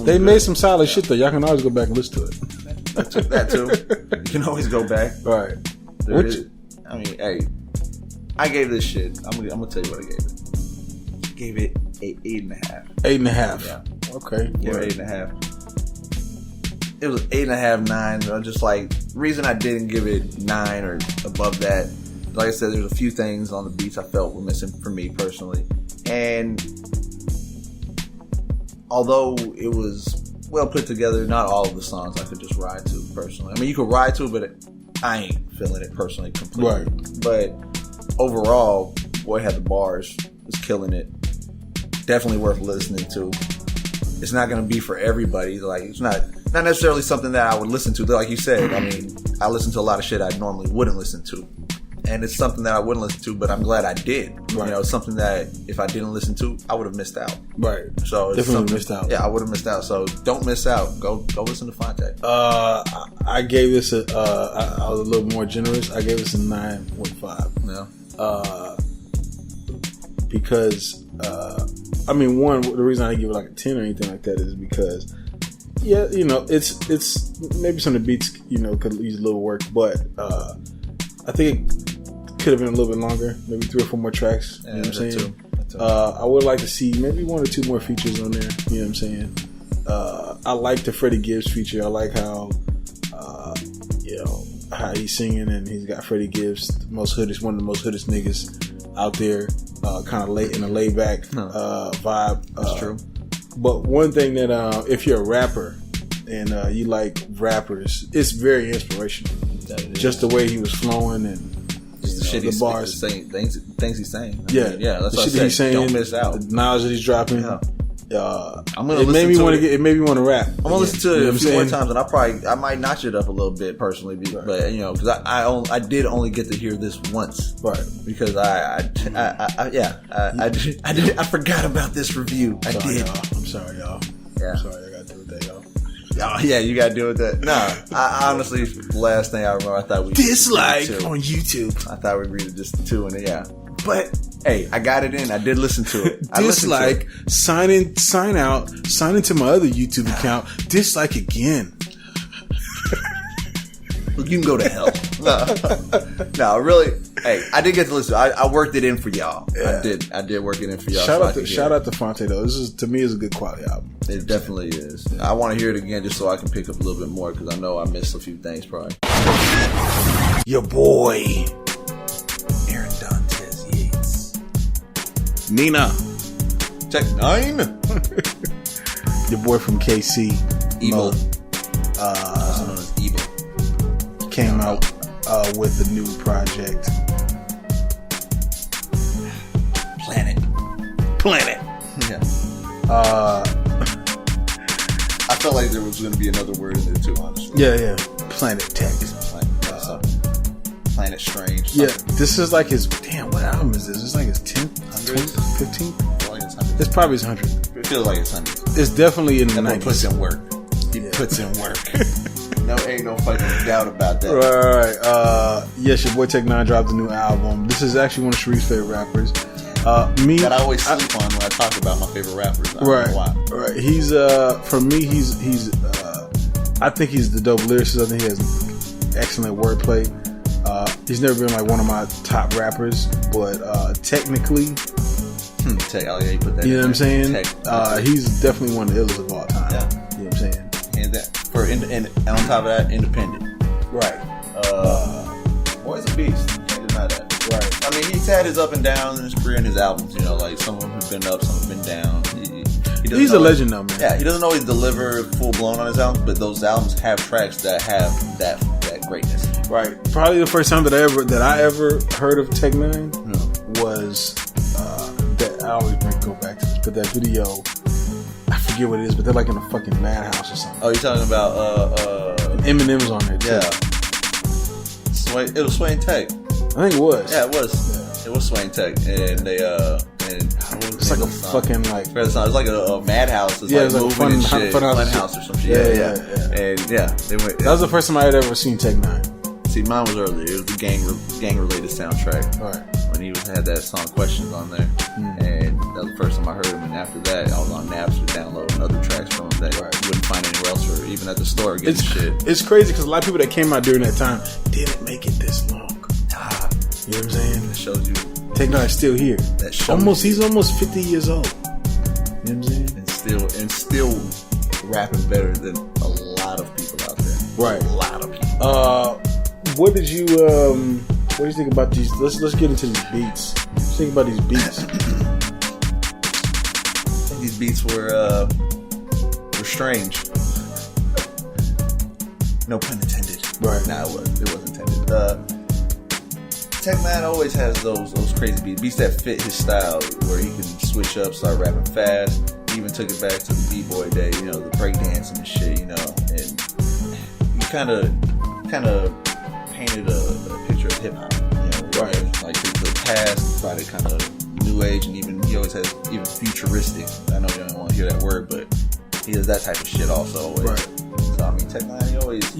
They made some solid shit though. Y'all can always go back and listen to it. That too. You can always go back. Right. I mean, hey, I gave this shit. I'm gonna tell you what I gave it. I gave it 8.5. 8.5. Yeah. Okay. Yeah, 8.5. It was 8.5, 9. Just like, reason I didn't give it 9 or above that, like I said, there's a few things on the beats I felt were missing for me personally. And although it was well put together, not all of the songs I could just ride to personally. I mean, you could ride to, but I ain't feeling it personally completely. Right. But overall, boy had the bars, was killing it. Definitely worth listening to. It's not going to be for everybody. Like, it's not necessarily something that I would listen to. Like you said, I mean, I listen to a lot of shit I normally wouldn't listen to. And it's something that I wouldn't listen to, but I'm glad I did. Right. You know, it's something that if I didn't listen to, I would have missed out. Right. So it's definitely missed out. Yeah, I would have missed out. So don't miss out. Go listen to Phonte Tech. I gave this I was a little more generous. I gave this a 9.5. Yeah. Because I mean, one, the reason I didn't give it like a 10 or anything like that is because, yeah, you know, it's maybe some of the beats, you know, could use a little work, but I think it could have been a little bit longer, maybe 3 or 4 more tracks. You know what I'm saying? I would like to see maybe 1 or 2 more features on there. You know what I'm saying? I like the Freddie Gibbs feature. I like how, you know, how he's singing and he's got Freddie Gibbs, one of the most hoodest niggas out there, kind of late in a laid back vibe. That's true. But one thing that if you're a rapper and you like rappers, it's very inspirational. Just the way he was flowing and just the shit the bars, saying, things he's saying. Yeah, that's the what shit he's saying. Don't miss out. The knowledge that he's dropping. Yeah. I'm gonna. It made me want to rap. I'm gonna listen to it a few more times, and I might notch it up a little bit personally, but because I did only get to hear this once, right? Because I forgot about this review. I did. Y'all. I'm sorry, y'all. Yeah. I'm sorry, I got to deal with that, y'all. Oh, yeah, you got to deal with that. Nah, I honestly, the last thing I remember, I thought we dislike on YouTube. I thought we read just the 2 and but. Hey, I got it in. I did listen to it. Dislike, sign out, sign into my other YouTube account. Dislike again. Look, you can go to hell. No, really. Hey, I did get to listen. I worked it in for y'all. Yeah. I did work it in for y'all. Shout out to Phonte though. This is, to me, is a good quality album. It definitely is. I want to hear it again just so I can pick up a little bit more because I know I missed a few things probably. Your boy. Nina Tech N9ne. Your boy from KC, Evil, also known as Evil, came out with a new project, Planet. Yeah. I felt like there was going to be another word in there too, honestly. Yeah. Planet Tech. Planet Strange. Yeah, this is like his. Damn, what album is this? It's like his 10th, 15th. It's probably his 100th. It feels like it's 100th. It's definitely in the 90s. He puts in work. He puts in work. No, ain't no fucking doubt about that. Right. Yes, your boy Tech N9ne dropped a new album. This is actually one of Sharif's favorite rappers. That I always sleep on when I talk about my favorite rappers. I don't know why. Right. He's for me. He's. I think he's the dope lyricist. I think he has excellent wordplay. He's never been like one of my top rappers, but technically, you put that. You know what I'm saying? He's definitely one of the illest of all time. Yeah. You know what I'm saying? And that and on top of that, independent. Right. Boy's a beast. Can't deny that. Right. I mean, he's had his up and downs in his career and his albums. Like some of them have been up, some have been down. He's a legend though, man. Yeah, he doesn't always deliver full blown on his albums, but those albums have tracks that have that greatness. Right. Probably the first time that I ever heard of Tech N9ne was that I always go back to this, but that video, I forget what it is, but they're like in a fucking madhouse or something. Oh, you're talking about Eminem's on there too. Yeah. It was Sway Tech. I think it was. Yeah, it was. Yeah. It was Sway Tech, and they it's like a fucking like. It's like a madhouse. It's like moving and shit. Fun house or some shit. Yeah. And they went. That was the first time I had ever seen Tech N9ne. See, mine was earlier. It was the gang related soundtrack. Right. When he had that song Questions on there, and that was the first time I heard him. And after that, I was on Napster downloading other tracks from him that you wouldn't find anywhere else, or even at the store getting shit. It's crazy because a lot of people that came out during that time didn't make it this long. You know what I'm saying? That shows you. Tech N9ne's still here. That shows he's almost 50 years old. You know what I'm saying? And still rapping better than a lot of people out there. Right. A lot of people. What did you think about these? Let's get into these beats. What do you think about these beats? I think these beats were strange. No pun intended. Right. Nah, it was intended. Tech N9ne always has those crazy beats that fit his style, where he can switch up, start rapping fast. He even took it back to the b-boy day, the breakdancing and shit, and he kind of painted a picture of hip hop, right? Like the past, probably kind of new age, and even he always has even futuristic. I know you don't want to hear that word, but he does that type of shit also. Always. Right. So I mean, Tech N9ne, he always.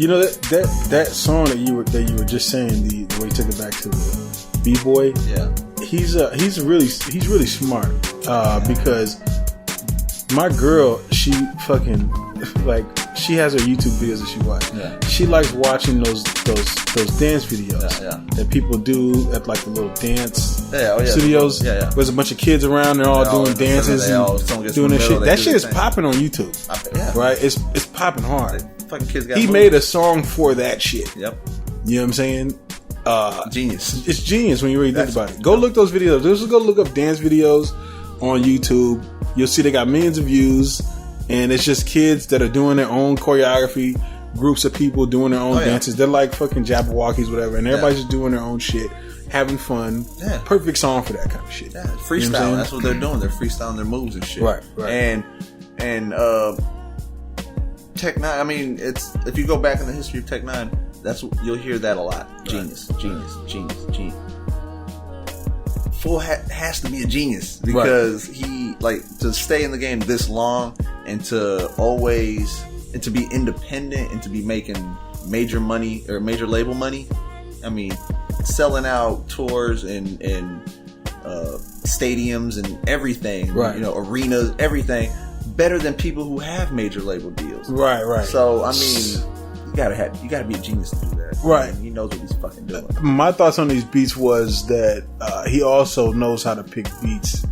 That song that you were just saying, the way he took it back to the b-boy. Yeah. He's really smart because my girl, she fucking she has her YouTube videos that she watches. Yeah. She likes watching those dance videos that people do at like the little dance studios. Where there's a bunch of kids around, they're all doing dances and doing this shit. That shit is popping on YouTube. Right? It's popping hard. Fucking kids got he made a song for that shit. Yep. You know what I'm saying? Genius. It's genius when you really think about it. Go look those videos. Just go look up dance videos on YouTube. You'll see they got millions of views, and it's just kids that are doing their own choreography, groups of people doing their own dances. They're like fucking Jabberwockies, whatever, and everybody's just doing their own shit, having fun. Yeah. Perfect song for that kind of shit. Yeah, freestyle. You know that's what they're doing. They're freestyling their moves and shit. Right. And Tech N9ne, I mean, it's if you go back in the history of Tech N9ne, that's you'll hear that a lot. Genius. Fool has to be a genius because he to stay in the game this long and to always and to be independent and to be making major money or major label money. I mean, selling out tours and stadiums and everything, you know, arenas, everything. Better than people who have major label deals. Right. So I mean, you gotta be a genius to do that. Right. I mean, he knows what he's fucking doing. My thoughts on these beats was that he also knows how to pick beats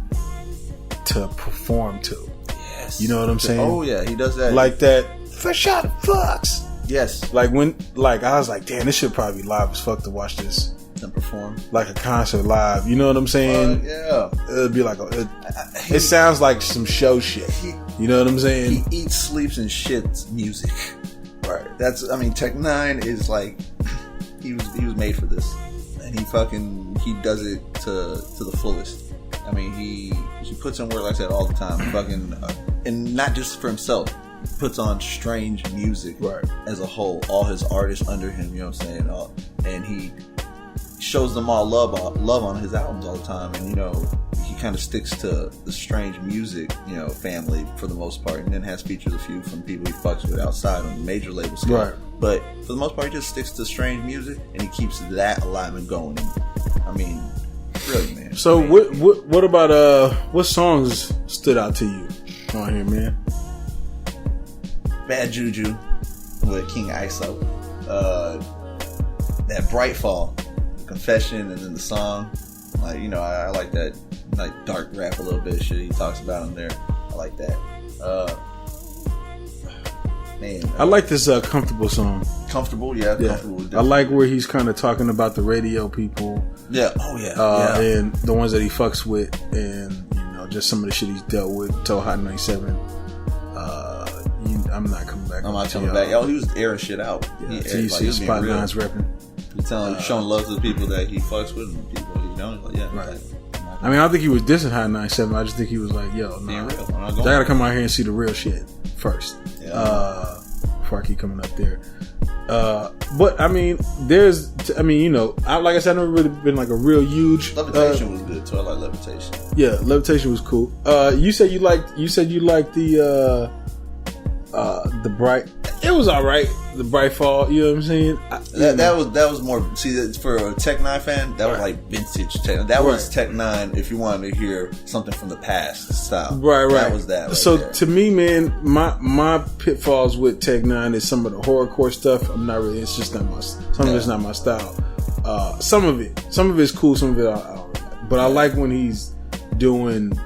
to perform to. Yes. You know what I'm saying? Oh yeah, he does that. Like that Fresh Out of Fucks. Yes. Like when I was like, damn, this should probably be live as fuck to watch this. And perform like a concert live, you know what I'm saying? Yeah, it'd be like it sounds like some show shit. You know what I'm saying? He eats, sleeps, and shits music. Right. That's Tech N9ne is like he was made for this, and he does it to the fullest. I mean, he puts in work like I said all the time, and not just for himself. He puts on strange music as a whole. All his artists under him, you know what I'm saying? And he shows them all love on his albums all the time, and you know he kind of sticks to the strange music, you know, family for the most part, and then has features a few from people he fucks with outside on the major label scale. Right. But for the most part, he just sticks to strange music, and he keeps that alive and going. I mean, really, man. So what about what songs stood out to you on here, man? Bad Juju with King ISO, that Brightfall. Confession, and then the song, like, you know, I like that, like, dark rap a little bit shit he talks about in there. I like that. I like this Comfortable song. Comfortable. I like where he's kind of talking about the radio people. And the ones that he fucks with, and you know, just some of the shit he's dealt with. Told Hot 97. I'm not coming back. I'm not coming back. Yo, he was airing shit out. Yeah, he was Spot 9's repping. He's showing love to the people that he fucks with and the people he don't. Like, right. I mean, I don't think he was dissing Hot 97. I just think he was like, yo, nah, real. I gotta come out here and see the real shit first. Yeah. Before I keep coming up there. But I mean, you know, like I said, I've never really been like a real huge. Levitation was good too. I like Levitation. Yeah, Levitation was cool. You said you liked the Bright. It was alright. The Bright Fall, you know what I'm saying? That was more. See, for a Tech N9ne fan, that was like vintage Tech. That was Tech N9ne. If you wanted to hear something from the past style, right. That was that. Right so there. To me, man, my pitfalls with Tech N9ne is some of the horrorcore stuff. I'm not really. It's just not my. Some of it's not my style. Some of it's cool. Some of it, I don't like. But I like when he's doing.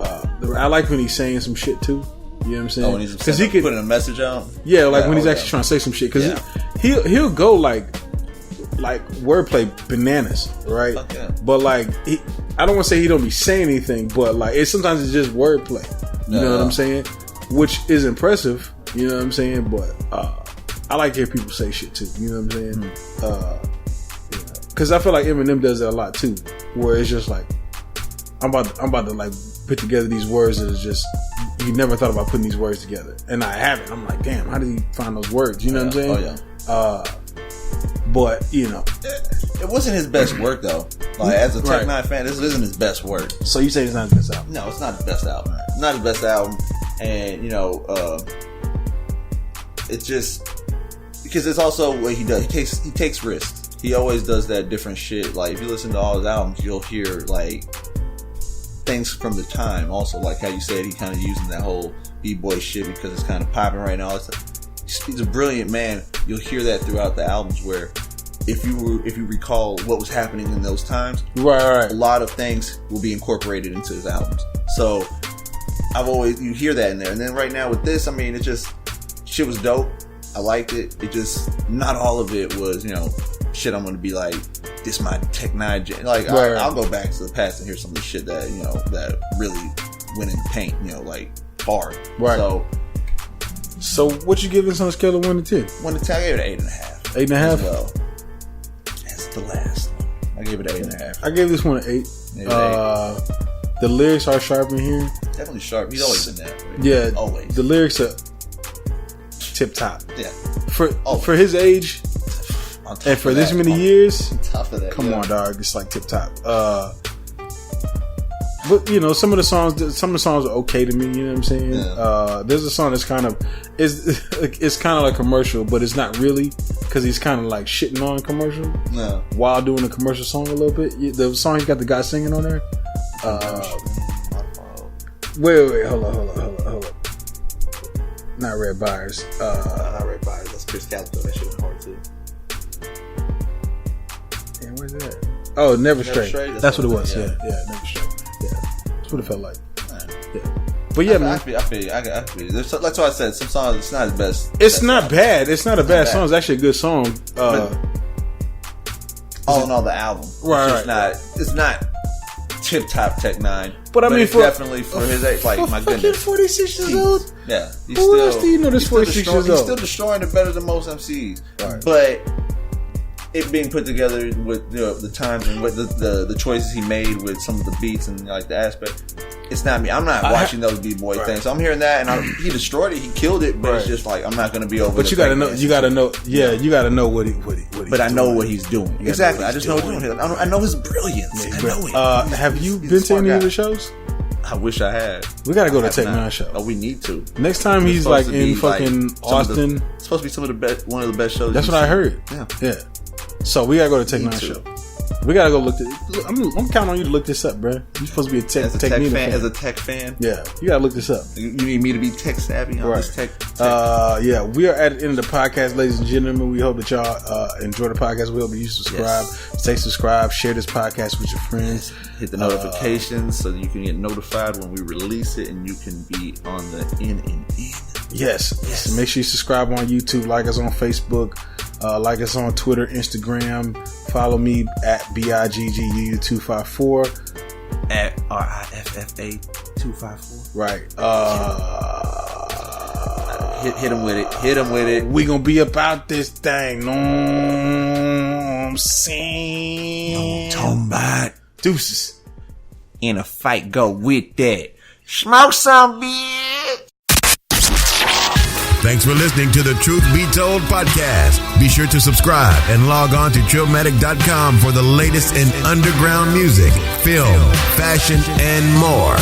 I like when he's saying some shit too. You know what I'm saying? When he's he could putting a message out. Yeah, like when he's actually trying to say some shit, because he'll go like wordplay bananas, right? Yeah. But like I don't want to say he don't be saying anything, but like sometimes it's just wordplay. You know what I'm saying? Which is impressive. You know what I'm saying? But I like to hear people say shit too. You know what I'm saying? Because I feel like Eminem does that a lot too, where it's just like I'm about to like put together these words that is just. You never thought about putting these words together, and I haven't. I'm like, damn, how did he find those words? You know what I'm saying? But you know, it wasn't his best work though. Like as a Tech N9ne fan, this isn't his best work. So you say it's not his best album? No, it's not his best album. It's not his best album, and you know, it's just because it's also what he does. He takes risks. He always does that different shit. Like if you listen to all his albums, you'll hear like. Things from the time also, like how you said he kind of using that whole b-boy shit because it's kind of popping right now. He's a brilliant man. You'll hear that throughout the albums where if you recall what was happening in those times, right. A lot of things will be incorporated into his albums. So you hear that in there. And then right now with this, I mean, it just shit was dope. I liked it. It just not all of it was, you know, shit I'm gonna be like, this my Tech N9ne. Like, Right. I'll go back to the past and hear some of the shit that, you know, that really went in the paint, you know, like, hard. Right. So what you giving this on a scale of 1 to 10? 1 to 10, I gave it an 8.5. 8.5? As well. That's the last one. I gave it an 8.5. I gave this one an 8. The lyrics are sharp in here. Definitely sharp. He's always been that. Right? Yeah. Always. The lyrics are tip top. Yeah. For his age and for this many years, on top of that, come on, dog. It's like tip top. But you know, some of the songs are okay to me. You know what I'm saying? Yeah. There's a song that's kind of it's kind of like commercial, but it's not really because he's kind of like shitting on commercial while doing a commercial song a little bit. The song he's got the guy singing on there. Wait, hold on. Not Red Bars. Not Red Bars. That's Chris Calico. That shit was hard too. Yeah, where's that? Oh, Never Stray. That's what it was. Yeah, Never Stray. Yeah, that's what it felt like. Yeah, but yeah, man. I feel. That's why I said some songs. It's not the best. It's not bad. It's not a bad song. It's actually a good song. All in all, the album. Right. It's not tip top Tech N9ne. But I mean, it's definitely for his age. Like, my goodness, 46 years old. Yeah. Who else do you know that's 46 years old? He's still destroying it better than most MCs. Right. But it being put together with the times and with the choices he made with some of the beats and like the aspect, it's not me. I'm not watching those B-boy things. So I'm hearing that, and he destroyed it. He killed it, but it's just like, I'm not going to be over. But you got to know. You got to know. Yeah, you got to know what he. But I know what he's doing. Exactly. I just know what he's doing. I know his brilliance. I know it. Have you been to any of the shows? I wish I had. We got to go to Tech N9ne show. Oh, we need to. Next time he's like in fucking Austin. It's supposed to be one of the best shows. That's what I heard. Yeah. So we gotta go to Tech N9ne show. We gotta go look. I'm counting on you to look this up, bro. You're supposed to be a tech fan. As a tech fan, yeah, you gotta look this up. You need me to be tech savvy on this tech. Yeah, we are at the end of the podcast, ladies and gentlemen. We hope that y'all enjoy the podcast. We hope that you subscribe, stay subscribed, share this podcast with your friends, hit the notifications so that you can get notified when we release it, and you can be on the in. Yes. Make sure you subscribe on YouTube, like us on Facebook. Like us on Twitter, Instagram. Follow me at BIGGUU254. At RIFFA254. Right. Hit him with it. Hit him with it. We gonna be about this thing. Know what I'm saying? Talking about deuces. In a fight, go with that. Smoke some, bitch. Thanks for listening to the Truth Be Told podcast. Be sure to subscribe and log on to Trillmatic.com for the latest in underground music, film, fashion, and more.